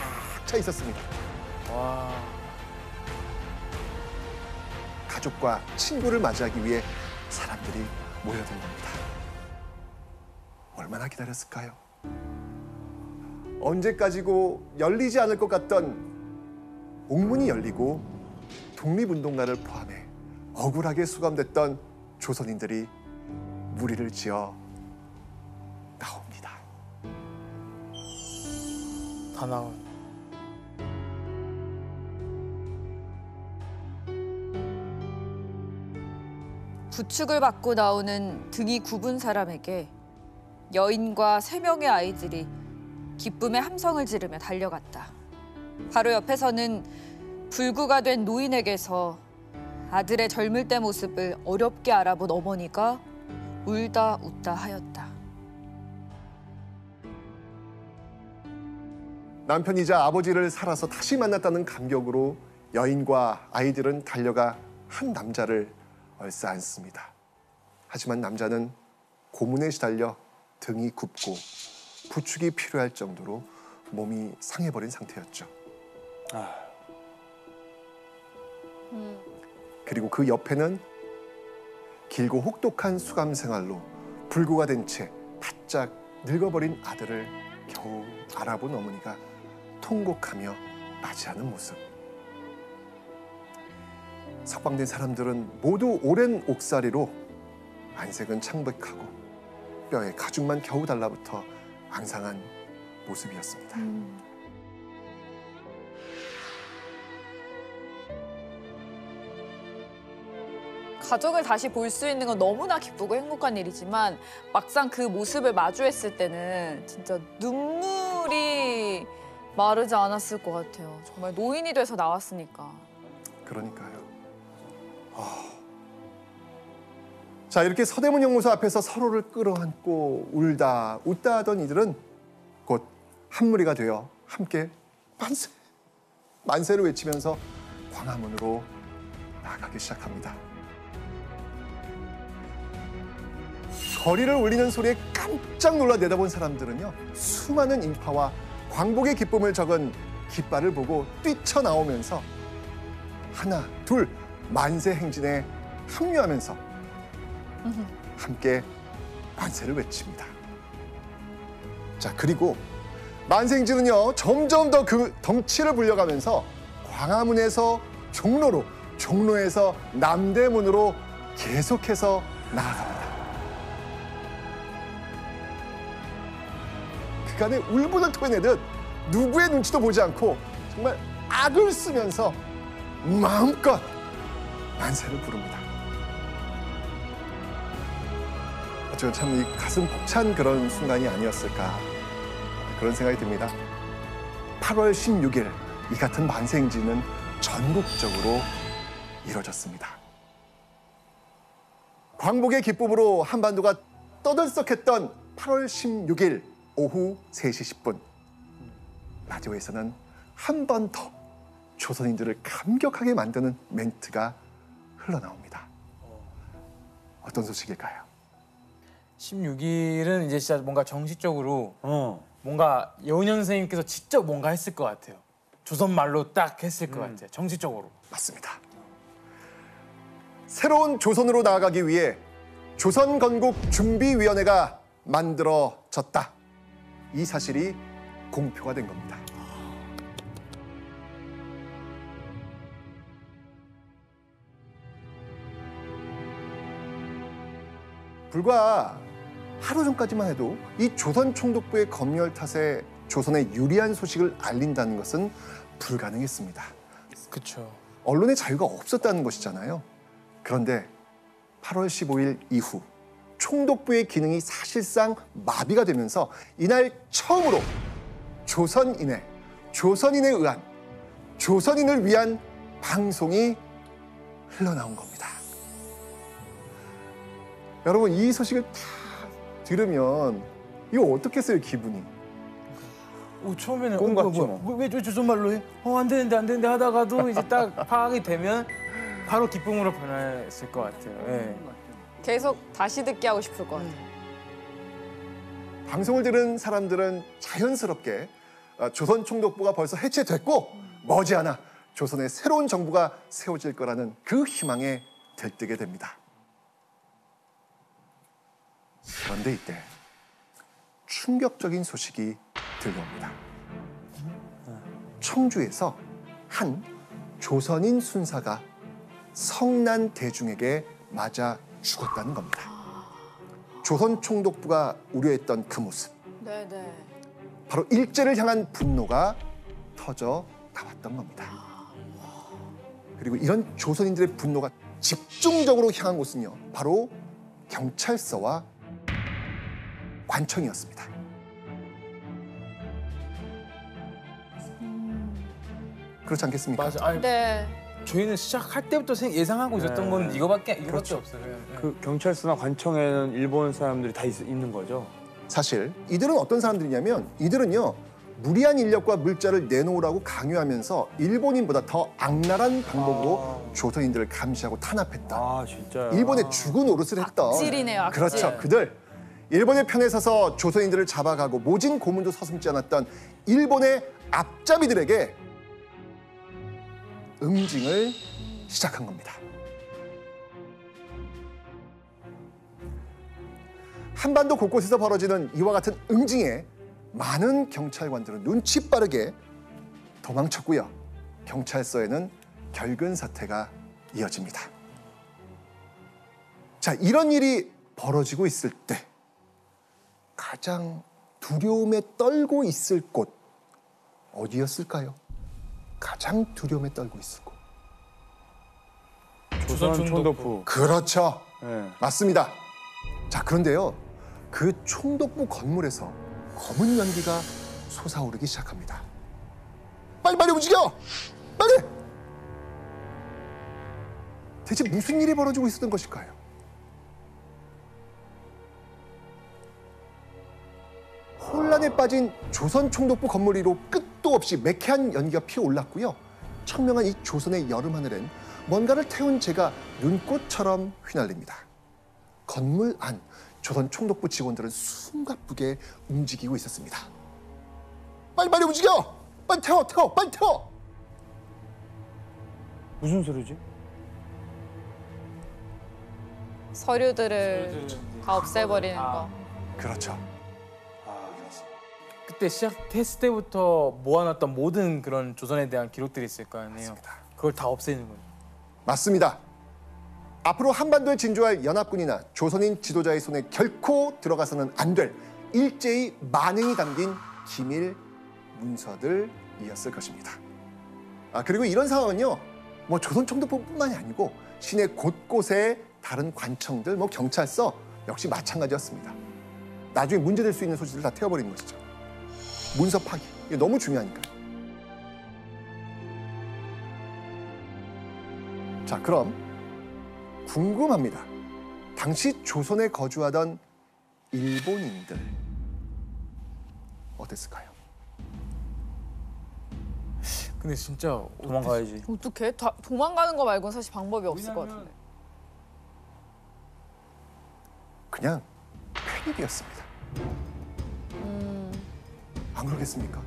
차 있었습니다. 와. 가족과 친구를 맞이하기 위해 사람들이 모여든 겁니다. 얼마나 기다렸을까요? 언제까지고 열리지 않을 것 같던 옥문이 열리고 독립운동가를 포함해 억울하게 수감됐던 조선인들이 무리를 지어 나옵니다. 다 나온. 부축을 받고 나오는 등이 굽은 사람에게 여인과 3명의 아이들이 기쁨의 함성을 지르며 달려갔다. 바로 옆에서는 불구가 된 노인에게서 아들의 젊을 때 모습을 어렵게 알아본 어머니가 울다 웃다 하였다. 남편이자 아버지를 살아서 다시 만났다는 감격으로 여인과 아이들은 달려가 한 남자를 얼싸안습니다. 하지만 남자는 고문에 시달려 등이 굽고 부축이 필요할 정도로 몸이 상해버린 상태였죠. 그리고 그 옆에는 길고 혹독한 수감 생활로 불구가 된 채 바짝 늙어버린 아들을 겨우 알아본 어머니가 통곡하며 맞이하는 모습. 석방된 사람들은 모두 오랜 옥살이로 안색은 창백하고 뼈에 가죽만 겨우 달라붙어 앙상한 모습이었습니다. 가족을 다시 볼 수 있는 건 너무나 기쁘고 행복한 일이지만 막상 그 모습을 마주했을 때는 진짜 눈물이 마르지 않았을 것 같아요. 정말 노인이 돼서 나왔으니까. 그러니까요. 자, 이렇게 서대문 연구소 앞에서 서로를 끌어안고 울다 웃다 하던 이들은 곧 한 무리가 되어 함께 만세, 만세를 외치면서 광화문으로 나아가기 시작합니다. 거리를 울리는 소리에 깜짝 놀라 내다본 사람들은요, 수많은 인파와 광복의 기쁨을 적은 깃발을 보고 뛰쳐나오면서 하나, 둘 만세 행진에 합류하면서 함께 만세를 외칩니다. 자, 그리고 만세 행진은요, 점점 더 그 덩치를 불려가면서 광화문에서 종로로, 종로에서 남대문으로 계속해서 나아갑니다. 그간의 울분을 토해내듯 누구의 눈치도 보지 않고 정말 악을 쓰면서 마음껏 만세를 부릅니다. 어쩌면 참 이 가슴 벅찬 그런 순간이 아니었을까, 그런 생각이 듭니다. 8월 16일 이 같은 만세 행진은 전국적으로 이루어졌습니다. 광복의 기쁨으로 한반도가 떠들썩했던 8월 16일 오후 3시 10분 라디오에서는 한 번 더 조선인들을 감격하게 만드는 멘트가 흘러나옵니다. 어떤 소식일까요? 16일은 이제 진짜 뭔가 정식적으로 뭔가 여운현 선생님께서 직접 뭔가 했을 것 같아요. 조선말로 딱 했을 것 같아요. 정식적으로. 맞습니다. 새로운 조선으로 나아가기 위해 조선건국준비위원회가 만들어졌다. 이 사실이 공표가 된 겁니다. 불과 하루 전까지만 해도 이 조선 총독부의 검열 탓에 조선에 유리한 소식을 알린다는 것은 불가능했습니다. 그렇죠. 언론의 자유가 없었다는 것이잖아요. 그런데 8월 15일 이후 총독부의 기능이 사실상 마비가 되면서 이날 처음으로 조선인에 의한, 조선인을 위한 방송이 흘러나온 겁니다. 여러분, 이 소식을 다 들으면 이거 어떻겠어요, 기분이? 처음에는 꿈 같죠. 왜 조선말로 해? 안 되는데 하다가도 이제 딱 파악이 되면 바로 기쁨으로 변했을 것 같아요. 예. 계속 다시 듣게 하고 싶을 것 같아요. 방송을 들은 사람들은 자연스럽게 조선 총독부가 벌써 해체됐고 머지않아 조선의 새로운 정부가 세워질 거라는 그 희망에 들뜨게 됩니다. 그런데 이때 충격적인 소식이 들려옵니다. 청주에서 한 조선인 순사가 성난 대중에게 맞아 죽었다는 겁니다. 조선 총독부가 우려했던 그 모습. 네네. 바로 일제를 향한 분노가 터져 나왔던 겁니다. 그리고 이런 조선인들의 분노가 집중적으로 향한 곳은요, 바로 경찰서와 관청이었습니다. 그렇지 않겠습니까? 맞아. 아니, 네. 저희는 시작할 때부터 예상하고 있었던 건 이거밖에 그렇죠. 없어요. 그 경찰서나 관청에는 일본 사람들이 다 있는 거죠. 사실 이들은 어떤 사람들이냐면 이들은요, 무리한 인력과 물자를 내놓으라고 강요하면서 일본인보다 더 악랄한 방법으로 조선인들을 감시하고 탄압했다. 아 진짜. 일본의 죽은 노릇을 했던. 악질이네요, 악질. 그렇죠. 그들. 일본의 편에 서서 조선인들을 잡아가고 모진 고문도 서슴지 않았던 일본의 앞잡이들에게 응징을 시작한 겁니다. 한반도 곳곳에서 벌어지는 이와 같은 응징에 많은 경찰관들은 눈치 빠르게 도망쳤고요. 경찰서에는 결근 사태가 이어집니다. 자, 이런 일이 벌어지고 있을 때 가장 두려움에 떨고 있을 곳 어디였을까요? 가장 두려움에 떨고 있을 곳. 조선 총독부. 그렇죠. 네. 맞습니다. 자, 그런데요. 그 총독부 건물에서 검은 연기가 솟아오르기 시작합니다. 빨리빨리 움직여! 빨리! 대체 무슨 일이 벌어지고 있었던 것일까요? 혼란에 빠진 조선 총독부 건물 위로 끝도 없이 매캐한 연기가 피어올랐고요. 청명한 이 조선의 여름 하늘엔 뭔가를 태운 재가 눈꽃처럼 휘날립니다. 건물 안 조선 총독부 직원들은 숨가쁘게 움직이고 있었습니다. 빨리빨리 움직여! 빨리 태워! 빨리 태워! 무슨 소리지? 서류들을 다 없애버리는 거. 그렇죠. 그때 시작했을 때부터 모아놨던 모든 그런 조선에 대한 기록들이 있을 거 아니에요. 그걸 다 없애는 거예요. 맞습니다. 앞으로 한반도에 진주할 연합군이나 조선인 지도자의 손에 결코 들어가서는 안 될 일제히 만행이 담긴 기밀 문서들이었을 것입니다. 그리고 이런 상황은요, 뭐 조선 총독부뿐만이 아니고 시내 곳곳에 다른 관청들, 뭐 경찰서 역시 마찬가지였습니다. 나중에 문제될 수 있는 소지들을 다 태워버리는 것이죠. 문서 파기, 이게 너무 중요하니까요. 자, 그럼 궁금합니다. 당시 조선에 거주하던 일본인들 어땠을까요? 근데 진짜 도망가야지. 어떡해? 도망가는 거 말고는 사실 방법이 없을 것 같은데. 그냥 패닉이었습니다. 안 그러겠습니까?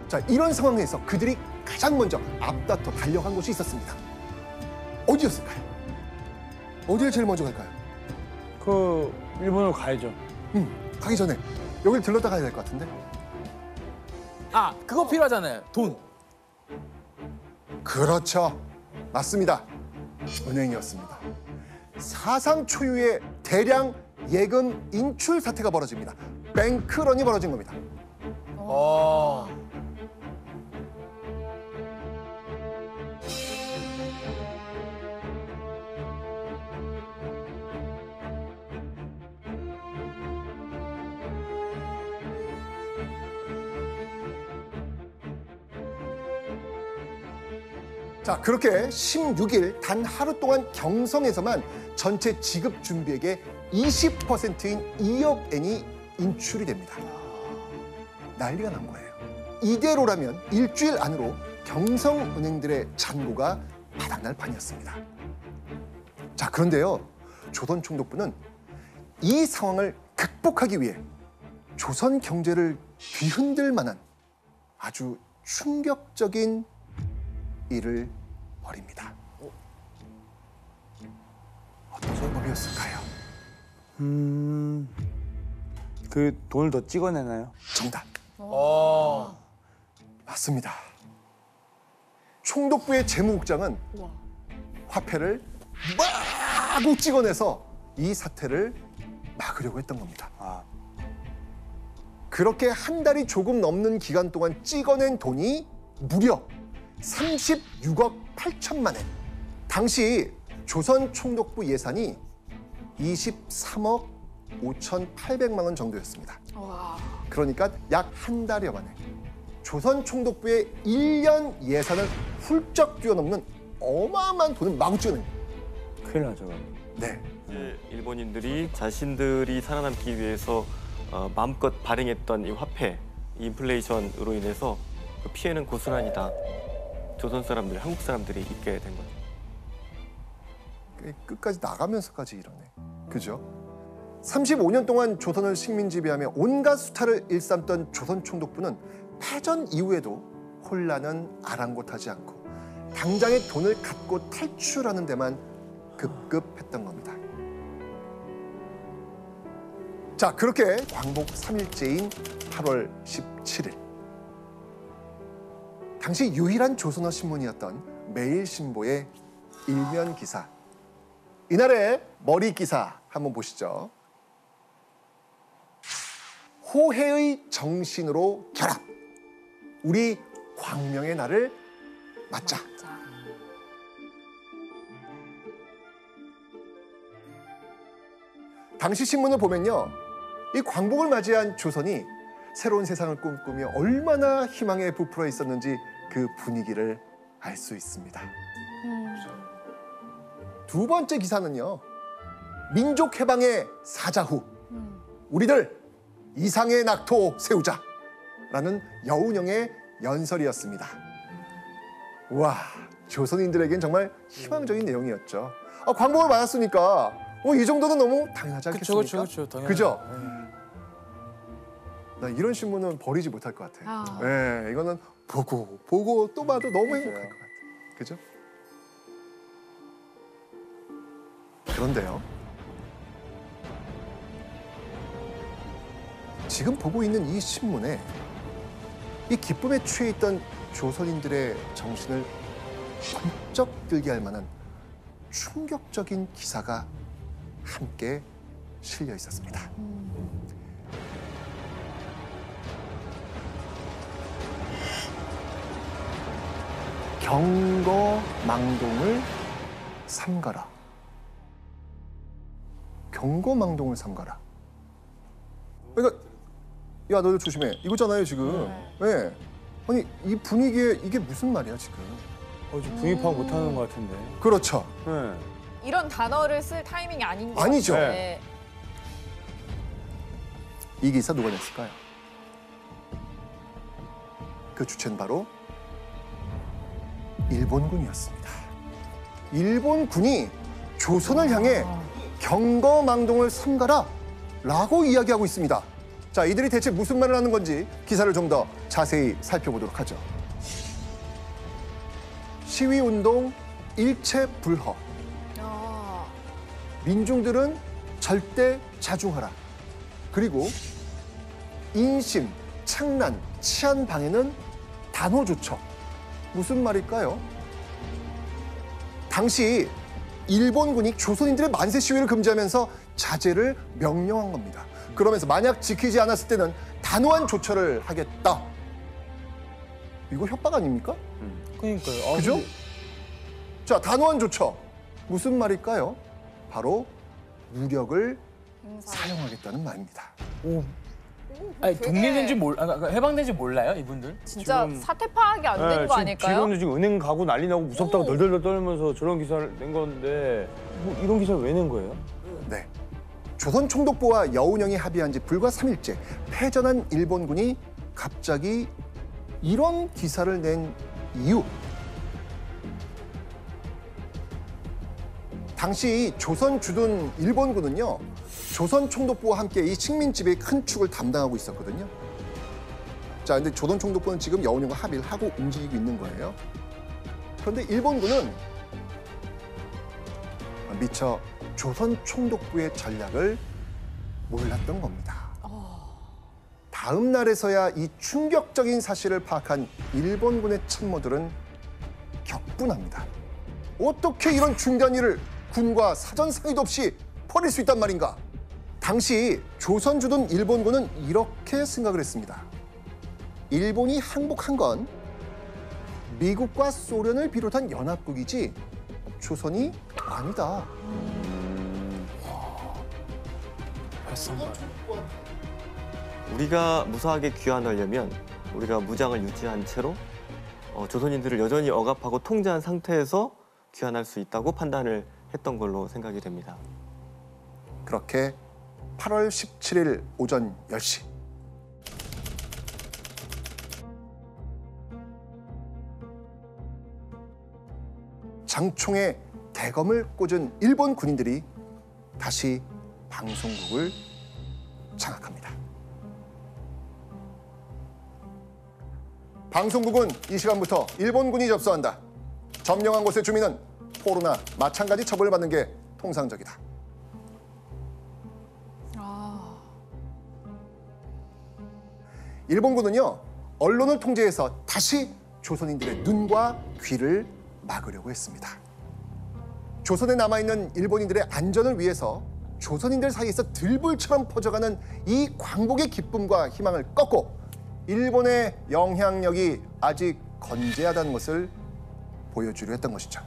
자, 이런 상황에서 그들이 가장 먼저 앞다퉈 달려간 곳이 있었습니다. 어디였을까요? 어디를 제일 먼저 갈까요? 그 일본으로 가야죠. 가기 전에 여기를 들렀다 가야 될 것 같은데. 그거 필요하잖아요. 돈. 그렇죠. 맞습니다. 은행이었습니다. 사상 초유의 대량 예금 인출 사태가 벌어집니다. 뱅크런이 벌어진 겁니다. 자, 그렇게 16일 단 하루 동안 경성에서만 전체 지급 준비액의 20%인 2억 엔이 인출이 됩니다. 난리가 난 거예요. 이대로라면 일주일 안으로 경성은행들의 잔고가 바닥날 판이었습니다. 자, 그런데요. 조선 총독부는 이 상황을 극복하기 위해 조선 경제를 뒤흔들 만한 아주 충격적인 일을 벌입니다. 어떤 방법이었을까요? 그 돈을 더 찍어내나요? 정답. 맞습니다. 총독부의 재무국장은 화폐를 마구 찍어내서 이 사태를 막으려고 했던 겁니다. 그렇게 한 달이 조금 넘는 기간 동안 찍어낸 돈이 무려 36억 8천만 엔. 당시 조선 총독부 예산이 23억 5,800만 원 정도였습니다. 그러니까 약 한 달여 만에 조선 총독부의 1년 예산을 훌쩍 뛰어넘는 어마어마한 돈을 마구 찍어낸 거예요. 큰일 나죠. 네. 이제 일본인들이 자신들이 살아남기 위해서 마음껏 발행했던 이 화폐, 이 인플레이션으로 인해서 그 피해는 고스란히 다 조선 사람들, 한국 사람들이 입게 된 거죠. 끝까지 나가면서까지 이러네. 그죠? 35년 동안 조선을 식민 지배하며 온갖 수탈을 일삼던 조선 총독부는 패전 이후에도 혼란은 아랑곳하지 않고 당장의 돈을 갚고 탈출하는 데만 급급했던 겁니다. 자, 그렇게 광복 3일째인 8월 17일. 당시 유일한 조선어 신문이었던 매일신보의 일면 기사. 이날의 머리 기사 한번 보시죠. 호해의 정신으로 결합. 우리 광명의 날을 맞자. 당시 신문을 보면요, 이 광복을 맞이한 조선이 새로운 세상을 꿈꾸며 얼마나 희망에 부풀어 있었는지 그 분위기를 알 수 있습니다. 두 번째 기사는요, 민족 해방의 사자후, 우리들 이상의 낙토 세우자라는 여운형의 연설이었습니다. 와, 조선인들에겐 정말 희망적인 내용이었죠. 광복을 맞았으니까 이 정도는 너무 당연하지 않겠습니까? 그렇죠. 그죠? 나 이런 신문은 버리지 못할 것 같아요. 네, 이거는 보고 또 봐도 너무 행복할 것 같아요. 그죠? 그런데요, 지금 보고 있는 이 신문에 이 기쁨에 취해 있던 조선인들의 정신을 번쩍 들게 할 만한 충격적인 기사가 함께 실려 있었습니다. 경거망동을 삼가라. 경거망동을 삼가라. 그러니까 야, 너희들 조심해. 이거잖아요, 지금. 네. 아니, 이 분위기에 이게 무슨 말이야, 지금? 지금 분위기 파악 못하는 것 같은데. 그렇죠. 네. 이런 단어를 쓸 타이밍이 아닌 것 아니죠. 같아요. 네. 이 기사 누가 냈을까요? 그 주체는 바로 일본군이었습니다. 일본군이 조선을 향해 경거망동을 삼가라 라고 이야기하고 있습니다. 자, 이들이 대체 무슨 말을 하는 건지 기사를 좀 더 자세히 살펴보도록 하죠. 시위운동 일체 불허. 민중들은 절대 자중하라. 그리고 인심, 창란, 치안 방해는 단호 조처. 무슨 말일까요? 당시 일본군이 조선인들의 만세 시위를 금지하면서 자제를 명령한 겁니다. 그러면서 만약 지키지 않았을 때는 단호한 조처를 하겠다. 이거 협박 아닙니까? 그러니까요. 그죠? 자, 단호한 조처. 무슨 말일까요? 바로 무력을 사용하겠다는 말입니다. 아니, 독립된지 해방된지 몰라요, 이분들? 진짜 사태 파악이 안 된 거 아닐까요? 지금은 지금 은행 가고 난리 나고 무섭다고 덜덜덜 떨면서 저런 기사를 낸 건데 뭐 이런 기사를 왜 낸 거예요? 네. 조선 총독부와 여운형이 합의한 지 불과 3일째 패전한 일본군이 갑자기 이런 기사를 낸 이유. 당시 조선 주둔 일본군은요, 조선 총독부와 함께 이 식민 지배의 큰 축을 담당하고 있었거든요. 자, 근데 조선 총독부는 지금 여운형과 합의를 하고 움직이고 있는 거예요. 그런데 일본군은 미처 조선 총독부의 전략을 몰랐던 겁니다. 다음 날에서야 이 충격적인 사실을 파악한 일본군의 참모들은 격분합니다. 어떻게 이런 중대한 일을 군과 사전 상의도 없이 벌일 수 있단 말인가? 당시 조선 주둔 일본군은 이렇게 생각을 했습니다. 일본이 항복한 건 미국과 소련을 비롯한 연합국이지 조선이 아니다. 우리가 무사하게 귀환하려면 우리가 무장을 유지한 채로 조선인들을 여전히 억압하고 통제한 상태에서 귀환할 수 있다고 판단을 했던 걸로 생각이 됩니다. 그렇게 8월 17일 오전 10시 장총에 대검을 꽂은 일본 군인들이 다시 방송국을 장악합니다. 방송국은 이 시간부터 일본군이 접수한다. 점령한 곳의 주민은 포로나 마찬가지 처벌을 받는 게 통상적이다. 일본군은요, 언론을 통제해서 다시 조선인들의 눈과 귀를 막으려고 했습니다. 조선에 남아있는 일본인들의 안전을 위해서 조선인들 사이에서 들불처럼 퍼져가는 이 광복의 기쁨과 희망을 꺾고 일본의 영향력이 아직 건재하다는 것을 보여주려 했던 것이죠.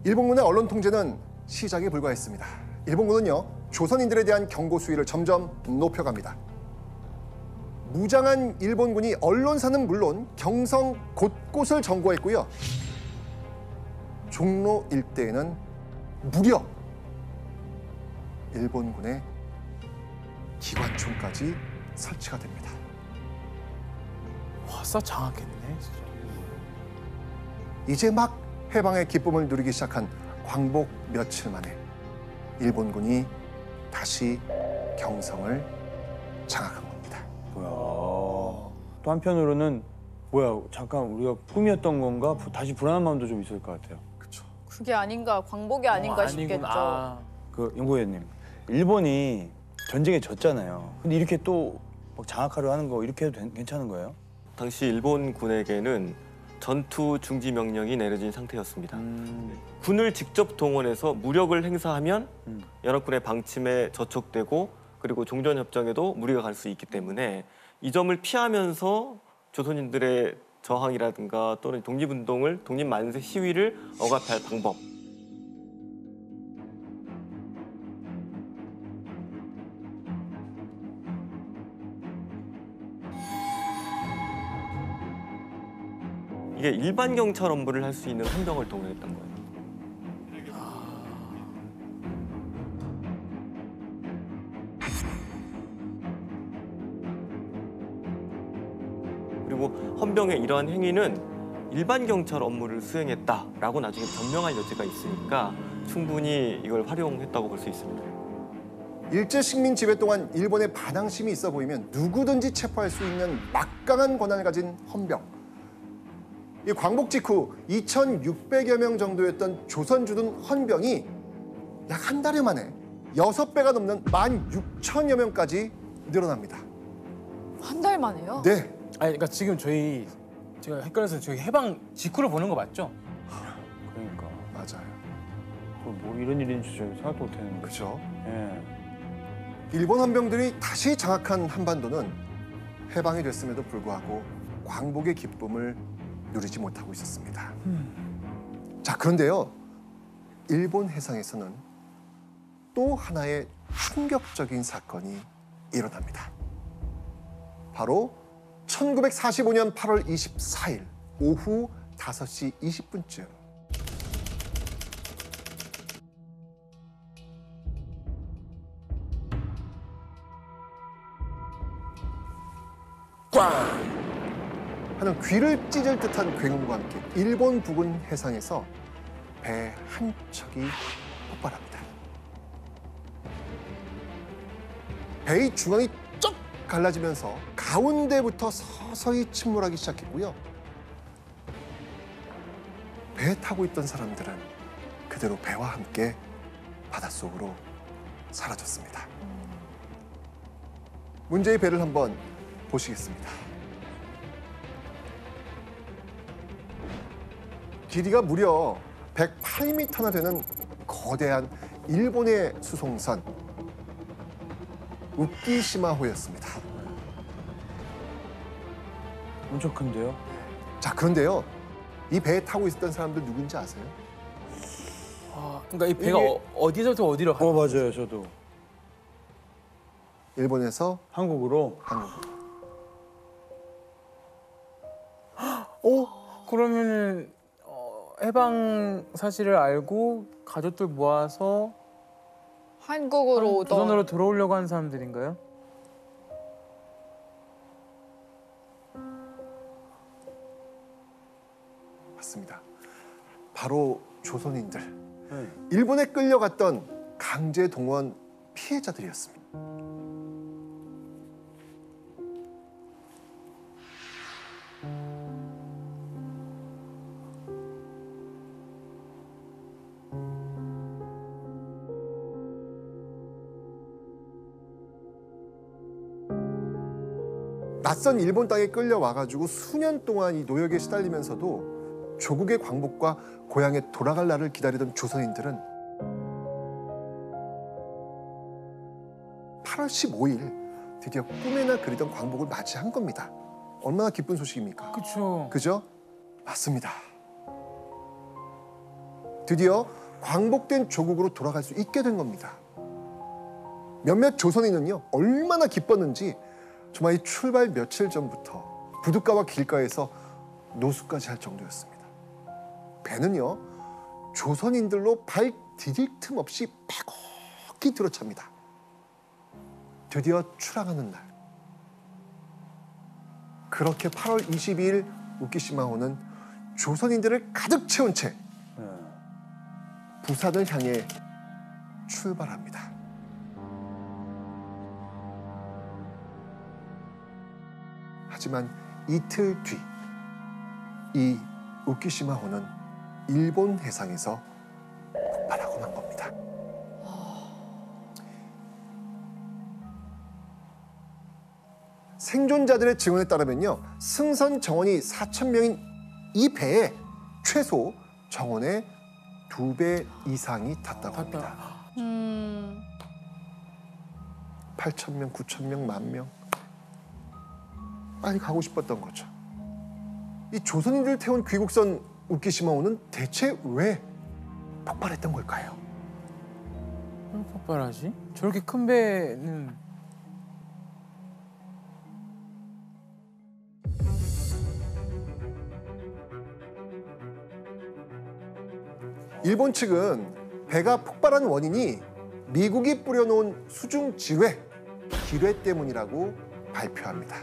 일본군의 언론 통제는 시작에 불과했습니다. 일본군은요, 조선인들에 대한 경고 수위를 점점 높여갑니다. 무장한 일본군이 언론사는 물론 경성 곳곳을 점거했고요. 종로 일대에는 무려 일본군의 기관총까지 설치가 됩니다. 와싸 장악했네 진짜. 이제 막 해방의 기쁨을 누리기 시작한 광복 며칠 만에 일본군이 다시 경성을 장악한 겁니다. 뭐야. 또 한편으로는 뭐야 잠깐 우리가 꿈이었던 건가 다시 불안한 마음도 좀 있을 것 같아요. 그렇죠. 그게 아닌가, 광복이 아닌가 싶겠죠. 그 연구위원님, 일본이 전쟁에 졌잖아요. 근데 이렇게 또 막 장악하려 하는 거 이렇게 해도 괜찮은 거예요? 당시 일본군에게는 전투 중지 명령이 내려진 상태였습니다. 군을 직접 동원해서 무력을 행사하면 연합군의 방침에 저촉되고 그리고 종전협정에도 무리가 갈 수 있기 때문에 이 점을 피하면서 조선인들의 저항이라든가 또는 독립운동을, 독립만세 시위를 억압할 방법. 이게 일반 경찰 업무를 할 수 있는 헌병을 동원했던 거예요. 그리고 헌병의 이러한 행위는 일반 경찰 업무를 수행했다라고 나중에 변명할 여지가 있으니까 충분히 이걸 활용했다고 볼 수 있습니다. 일제 식민 지배 동안 일본의 반항심이 있어 보이면 누구든지 체포할 수 있는 막강한 권한을 가진 헌병. 이 광복 직후 2,600여 명 정도였던 조선주둔 헌병이 약 한 달 만에 6배가 넘는 16,000여 명까지 늘어납니다. 한 달 만에요? 네. 아니 그러니까 지금 제가 헷갈려서 저희 해방 직후를 보는 거 맞죠? 그러니까 맞아요. 또 뭐 이런 일인지 저 생각도 못했는데. 그렇죠. 예. 일본 헌병들이 다시 장악한 한반도는 해방이 됐음에도 불구하고 광복의 기쁨을 누리지 못하고 있었습니다. 자, 그런데요. 일본 해상에서는 또 하나의 충격적인 사건이 일어납니다. 바로 1945년 8월 24일 오후 5시 20분쯤 꽝! 하는 귀를 찢을 듯한 굉음과 함께 일본 부근 해상에서 배 한 척이 폭발합니다. 배의 중앙이 쩍 갈라지면서 가운데부터 서서히 침몰하기 시작했고요. 배에 타고 있던 사람들은 그대로 배와 함께 바닷속으로 사라졌습니다. 문제의 배를 한번 보시겠습니다. 길이가 무려 108m나 되는 거대한 일본의 수송선 우키시마호였습니다. 엄청 큰데요? 자, 그런데요. 이 배에 타고 있었던 사람들 누군지 아세요? 그러니까 이 배가 어디서부터 어디로 가요? 맞아요, 저도. 일본에서 한국으로. 한국으로. 그러면은 해방 사실을 알고 가족들 모아서 한국으로 오던 조선으로 들어오려고 하는 사람들인가요? 맞습니다. 바로 조선인들. 일본에 끌려갔던 강제 동원 피해자들이었습니다. 낯선 일본 땅에 끌려와가지고 수년 동안 이 노역에 시달리면서도 조국의 광복과 고향에 돌아갈 날을 기다리던 조선인들은 8월 15일 드디어 꿈에나 그리던 광복을 맞이한 겁니다. 얼마나 기쁜 소식입니까? 그렇죠. 그죠? 맞습니다. 드디어 광복된 조국으로 돌아갈 수 있게 된 겁니다. 몇몇 조선인은요, 얼마나 기뻤는지 정말 이 출발 며칠 전부터 부둣가와 길가에서 노숙까지 할 정도였습니다. 배는요, 조선인들로 발 디딜 틈 없이 빼곡히 들어찹니다. 드디어 출항하는 날. 그렇게 8월 22일 우키시마호는 조선인들을 가득 채운 채 부산을 향해 출발합니다. 하지만 이틀 뒤 이 우키시마호는 일본 해상에서 폭발하고 만 겁니다. 생존자들의 증언에 따르면요, 승선 정원이 4,000명인 이 배에 최소 정원의 2배 이상이 탔다고 합니다. 8,000명, 9,000명, 10,000명. 빨리 가고 싶었던 거죠. 이 조선인들을 태운 귀국선 우키시마호는 대체 왜 폭발했던 걸까요? 왜 폭발하지? 저렇게 큰 배는 일본 측은 배가 폭발한 원인이 미국이 뿌려놓은 수중 지뢰, 기뢰 때문이라고 발표합니다.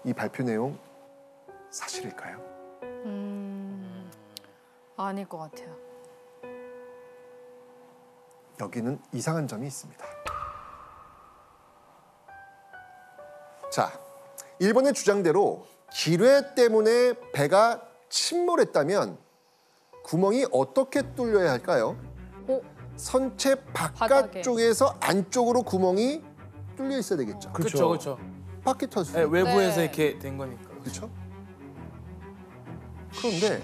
이 발표 내용 사실일까요? 아닐 것 같아요. 여기는 이상한 점이 있습니다. 자, 일본의 주장대로 기뢰 때문에 배가 침몰했다면 구멍이 어떻게 뚫려야 할까요? 선체 바깥쪽에서 안쪽으로 구멍이 뚫려 있어야 되겠죠. 그렇죠. 바퀴 터수. 네, 외부에서 네. 이렇게 된 거니까. 그렇죠? 그런데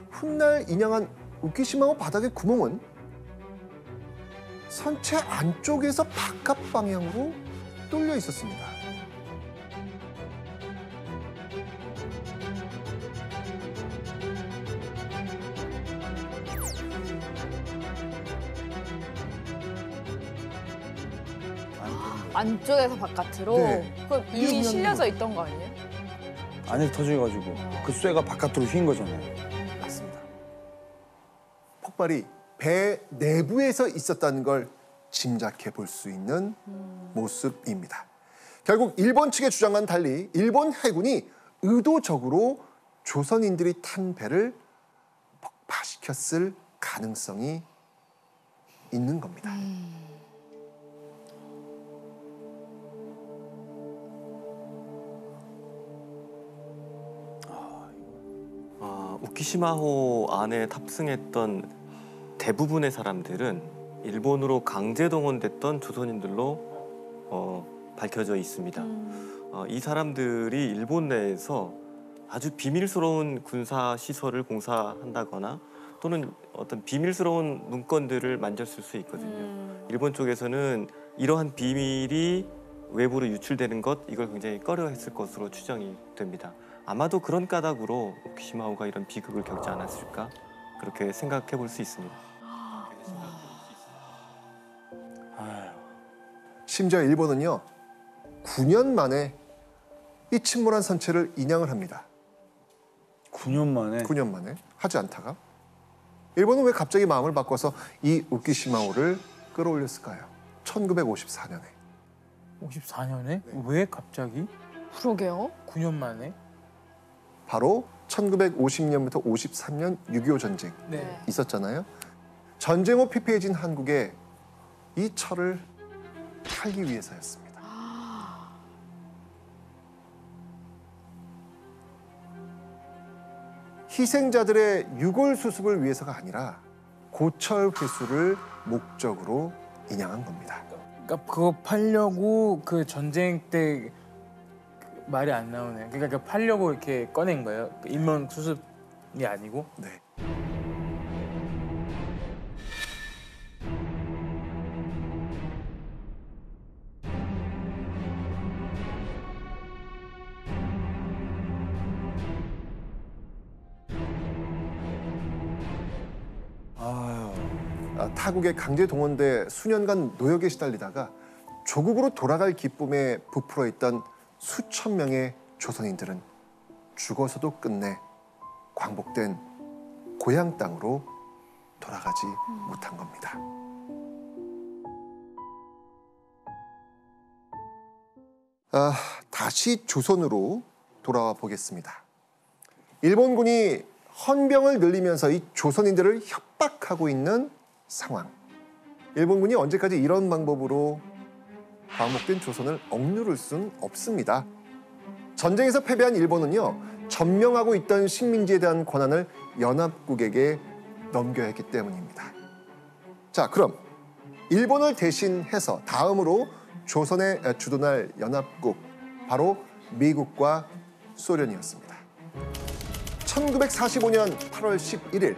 훗날 인양한 우키시마호 바닥의 구멍은 선체 안쪽에서 바깥 방향으로 뚫려 있었습니다. 안쪽에서 바깥으로? 네. 그럼 이미 실려져 있던 거 아니에요? 안에 터져가지고 그 쇠가 바깥으로 휜 거잖아요. 맞습니다. 폭발이 배 내부에서 있었다는 걸 짐작해 볼 수 있는 모습입니다. 결국 일본 측의 주장과는 달리 일본 해군이 의도적으로 조선인들이 탄 배를 폭파시켰을 가능성이 있는 겁니다. 우키시마호 안에 탑승했던 대부분의 사람들은 일본으로 강제 동원됐던 조선인들로 밝혀져 있습니다. 이 사람들이 일본 내에서 아주 비밀스러운 군사 시설을 공사한다거나 또는 어떤 비밀스러운 문건들을 만졌을 수 있거든요. 일본 쪽에서는 이러한 비밀이 외부로 유출되는 것, 이걸 굉장히 꺼려했을 것으로 추정이 됩니다. 아마도 그런 까닭으로 오키시마오가 이런 비극을 겪지 않았을까 그렇게 생각해 볼 수 있습니다. 심지어 일본은요 9년 만에 이 침몰한 선체를 인양을 합니다. 9년 만에? 9년 만에 하지 않다가 일본은 왜 갑자기 마음을 바꿔서 이 오키시마오를 끌어올렸을까요? 1954년에. 54년에? 왜 갑자기? 그러게요. 9년 만에? 바로 1950년부터 53년 6.25 전쟁 네. 있었잖아요. 전쟁 후 피폐해진 한국에 이 철을 팔기 위해서였습니다. 희생자들의 유골 수습을 위해서가 아니라 고철 회수를 목적으로 인양한 겁니다. 그러니까 그거 팔려고 그 전쟁 때 말이 안 나오네. 그러니까 그거 팔려고 이렇게 꺼낸 거예요. 인명 수습이 아니고. 네. 타국에 강제 동원돼 수년간 노역에 시달리다가 조국으로 돌아갈 기쁨에 부풀어 있던 수천 명의 조선인들은 죽어서도 끝내 광복된 고향 땅으로 돌아가지 못한 겁니다. 다시 조선으로 돌아와 보겠습니다. 일본군이 헌병을 늘리면서 이 조선인들을 협박하고 있는 상황. 일본군이 언제까지 이런 방법으로 광복된 조선을 억누를 순 없습니다. 전쟁에서 패배한 일본은요, 점령하고 있던 식민지에 대한 권한을 연합국에게 넘겨야 했기 때문입니다. 자, 그럼 일본을 대신해서 다음으로 조선에 주둔할 연합국, 바로 미국과 소련이었습니다. 1945년 8월 11일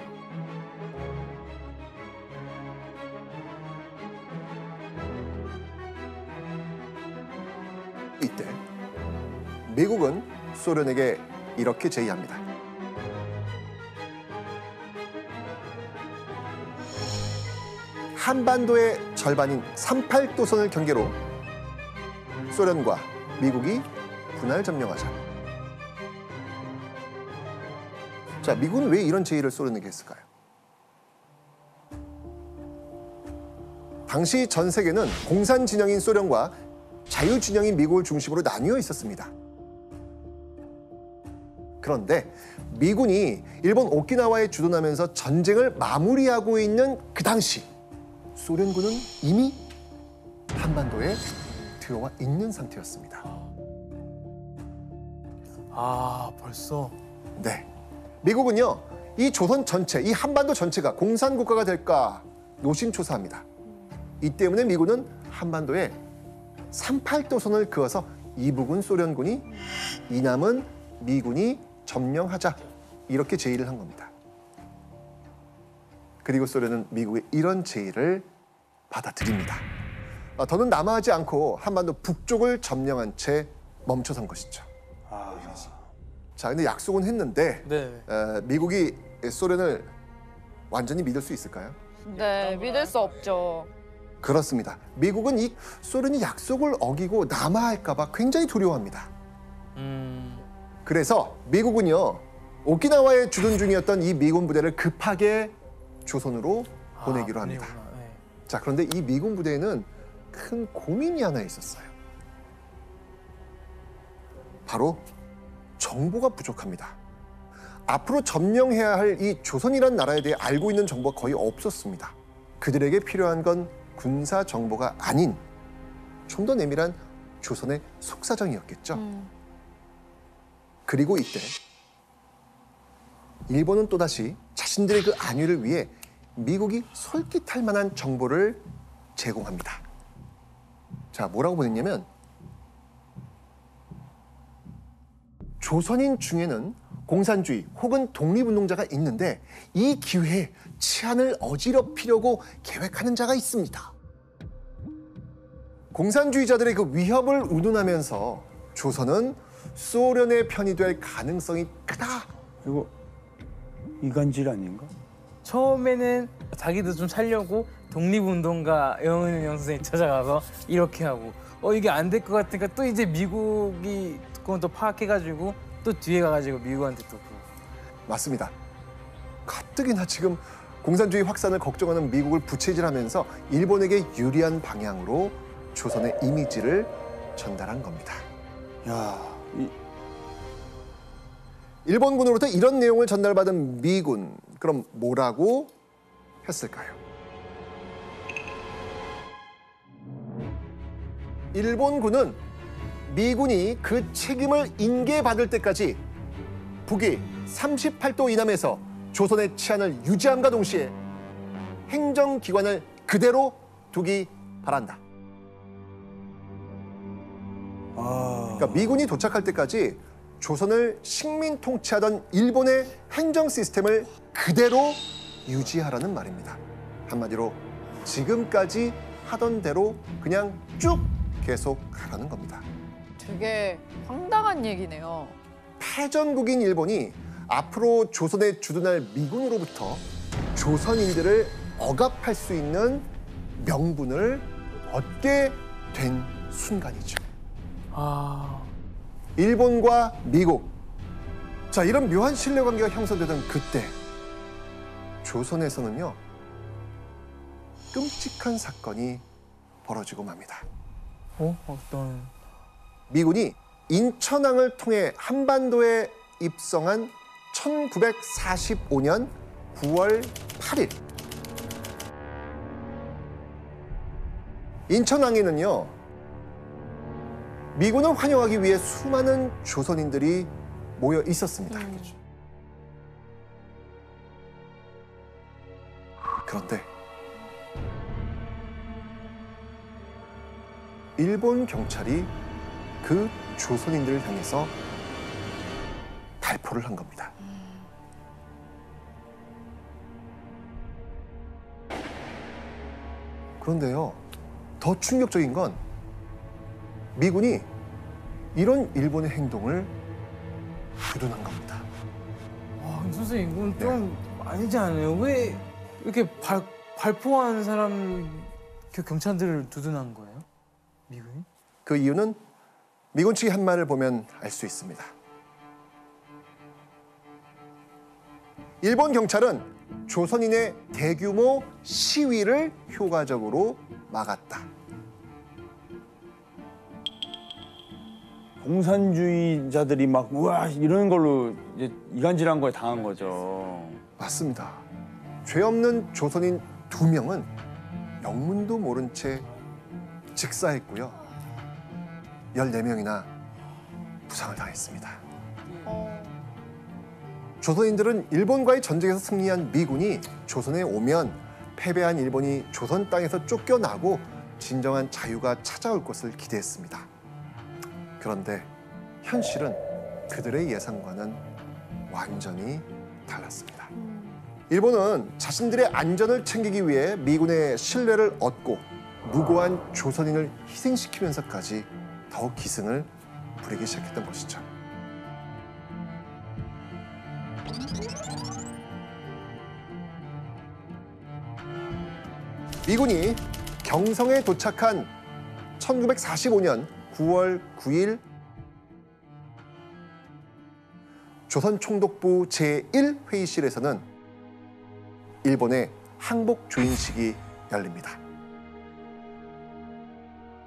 이때 미국은 소련에게 이렇게 제의합니다. 한반도의 절반인 38도선을 경계로 소련과 미국이 분할 점령하자. 자, 미국은 왜 이런 제의를 소련에게 했을까요? 당시 전 세계는 공산 진영인 소련과 자유 진영인 미국을 중심으로 나뉘어 있었습니다. 그런데 미군이 일본 오키나와에 주둔하면서 전쟁을 마무리하고 있는 그 당시 소련군은 이미 한반도에 들어와 있는 상태였습니다. 아, 벌써? 네. 미국은요, 이 조선 전체, 이 한반도 전체가 공산국가가 될까 노심초사합니다. 이 때문에 미군은 한반도에 38도선을 그어서 이북은 소련군이, 이남은 미군이 점령하자, 이렇게 제의를 한 겁니다. 그리고 소련은 미국의 이런 제의를 받아들입니다. 더는 남하하지 않고 한반도 북쪽을 점령한 채 멈춰선 것이죠. 자, 근데 약속은 했는데 미국이 소련을 완전히 믿을 수 있을까요? 네, 믿을 수 없죠. 그렇습니다. 미국은 이 소련이 약속을 어기고 남하할까 봐 굉장히 두려워합니다. 그래서 미국은요, 오키나와에 주둔 중이었던 이 미군 부대를 급하게 조선으로 보내기로 합니다. 자, 그런데 이 미군 부대에는 큰 고민이 하나 있었어요. 바로 정보가 부족합니다. 앞으로 점령해야 할 이 조선이라는 나라에 대해 알고 있는 정보가 거의 없었습니다. 그들에게 필요한 건 군사 정보가 아닌 좀 더 내밀한 조선의 속사정이었겠죠. 그리고 이때 일본은 또다시 자신들의 그 안위를 위해 미국이 솔깃할 만한 정보를 제공합니다. 자, 뭐라고 보냈냐면 조선인 중에는 공산주의 혹은 독립운동자가 있는데 이 기회에 치안을 어지럽히려고 계획하는 자가 있습니다. 공산주의자들의 그 위협을 운운하면서 조선은 소련의 편이 될 가능성이 크다. 이거 이간질 아닌가? 처음에는 자기도 좀 살려고 독립운동가 영은영 선생님 찾아가서 이렇게 하고 이게 안 될 것 같으니까 또 이제 미국이 그건 또 파악해가지고 또 뒤에 가가지고 미국한테 또 맞습니다. 가뜩이나 지금 공산주의 확산을 걱정하는 미국을 부채질하면서 일본에게 유리한 방향으로 조선의 이미지를 전달한 겁니다. 야, 일본군으로부터 이런 내용을 전달받은 미군, 그럼 뭐라고 했을까요? 일본군은 미군이 그 책임을 인계받을 때까지 북위 38도 이남에서 조선의 치안을 유지함과 동시에 행정기관을 그대로 두기 바란다. 그러니까 미군이 도착할 때까지 조선을 식민 통치하던 일본의 행정 시스템을 그대로 유지하라는 말입니다. 한마디로 지금까지 하던 대로 그냥 쭉 계속 가라는 겁니다. 되게 황당한 얘기네요. 패전국인 일본이 앞으로 조선에 주둔할 미군으로부터 조선인들을 억압할 수 있는 명분을 얻게 된 순간이죠. 일본과 미국. 자, 이런 묘한 신뢰관계가 형성되던 그때 조선에서는요, 끔찍한 사건이 벌어지고 맙니다. 어떤 미군이 인천항을 통해 한반도에 입성한 1945년 9월 8일. 인천항에는요, 미군을 환영하기 위해 수많은 조선인들이 모여 있었습니다. 그런데 일본 경찰이 그 조선인들을 향해서 발포를 한 겁니다. 그런데요, 더 충격적인 건 미군이 이런 일본의 행동을 주둔한 겁니다. 선생님 이건 좀 아니지 않아요? 왜 이렇게 발포한 사람 경찰들을 두둔한 거예요? 미군이? 그 이유는 미군 측의 한 말을 보면 알 수 있습니다. 일본 경찰은 조선인의 대규모 시위를 효과적으로 막았다. 공산주의자들이 막 우와 이러는 걸로 이제 이간질한 거에 당한 거죠. 맞습니다. 죄 없는 조선인 2명은 영문도 모른 채 직사했고요. 14명이나 부상을 당했습니다. 조선인들은 일본과의 전쟁에서 승리한 미군이 조선에 오면 패배한 일본이 조선 땅에서 쫓겨나고 진정한 자유가 찾아올 것을 기대했습니다. 그런데 현실은 그들의 예상과는 완전히 달랐습니다. 일본은 자신들의 안전을 챙기기 위해 미군의 신뢰를 얻고 무고한 조선인을 희생시키면서까지 더욱 기승을 부리기 시작했던 것이죠. 미군이 경성에 도착한 1945년 9월 9일 조선총독부 제1회의실에서는 일본의 항복 조인식이 열립니다.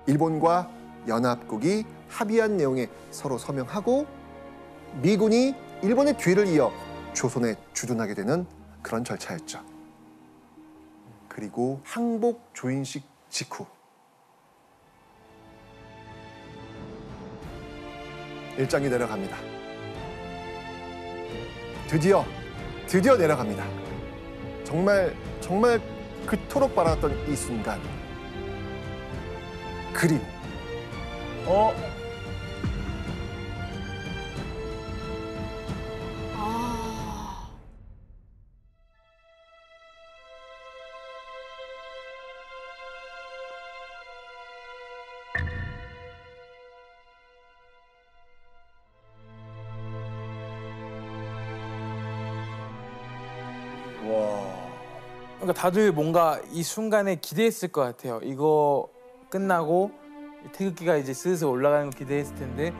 일본과 연합국이 합의한 내용에 서로 서명하고 미군이 일본의 뒤를 이어 조선에 주둔하게 되는 그런 절차였죠. 그리고 항복 조인식 직후 일장이 내려갑니다. 드디어 내려갑니다. 정말 그토록 바랐던 이 순간. 그리고 그러니까 다들 뭔가 이 순간에 기대했을 것 같아요. 이거 끝나고 태극기가 이제 슬슬 올라가는 거 기대했을 텐데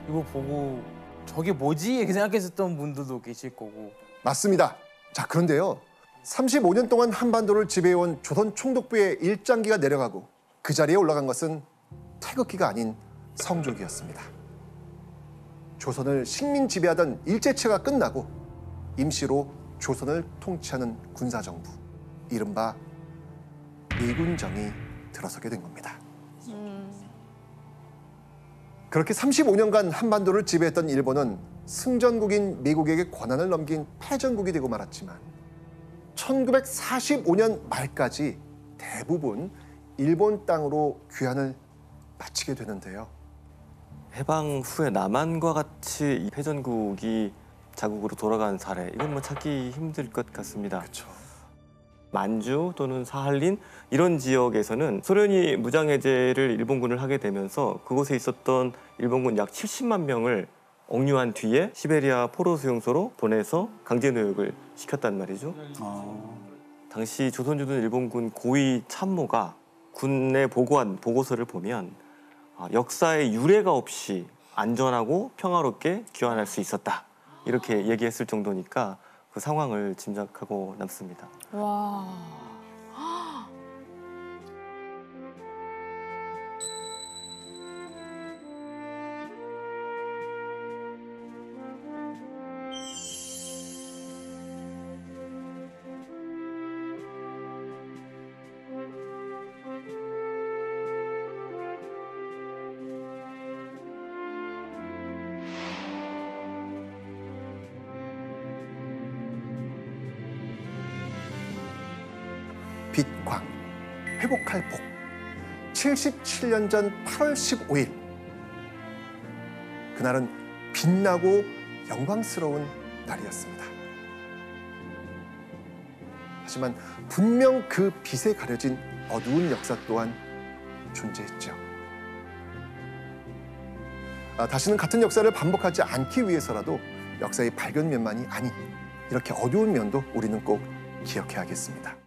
이거 보고 저게 뭐지? 이렇게 생각했었던 분들도 계실 거고. 맞습니다. 자, 그런데요. 35년 동안 한반도를 지배해온 조선 총독부의 일장기가 내려가고 그 자리에 올라간 것은 태극기가 아닌 성족이었습니다. 조선을 식민 지배하던 일제체가 끝나고 임시로 조선을 통치하는 군사정부, 이른바 미군정이 들어서게 된 겁니다. 그렇게 35년간 한반도를 지배했던 일본은 승전국인 미국에게 권한을 넘긴 패전국이 되고 말았지만 1945년 말까지 대부분 일본 땅으로 귀환을 마치게 되는데요. 해방 후에 남한과 같이 이 패전국이 자국으로 돌아간 사례, 이건 뭐 찾기 힘들 것 같습니다. 그렇죠. 만주 또는 사할린 이런 지역에서는 소련이 무장해제를 일본군을 하게 되면서 그곳에 있었던 일본군 약 70만 명을 억류한 뒤에 시베리아 포로 수용소로 보내서 강제노역을 시켰단 말이죠. 당시 조선주둔 일본군 고위 참모가 군에 보고한 보고서를 보면 역사의 유례가 없이 안전하고 평화롭게 귀환할 수 있었다, 이렇게 얘기했을 정도니까 그 상황을 짐작하고 남습니다. 와. 빛광, 회복할 복. 77년 전 8월 15일. 그날은 빛나고 영광스러운 날이었습니다. 하지만 분명 그 빛에 가려진 어두운 역사 또한 존재했죠. 다시는 같은 역사를 반복하지 않기 위해서라도 역사의 밝은 면만이 아닌 이렇게 어두운 면도 우리는 꼭 기억해야겠습니다.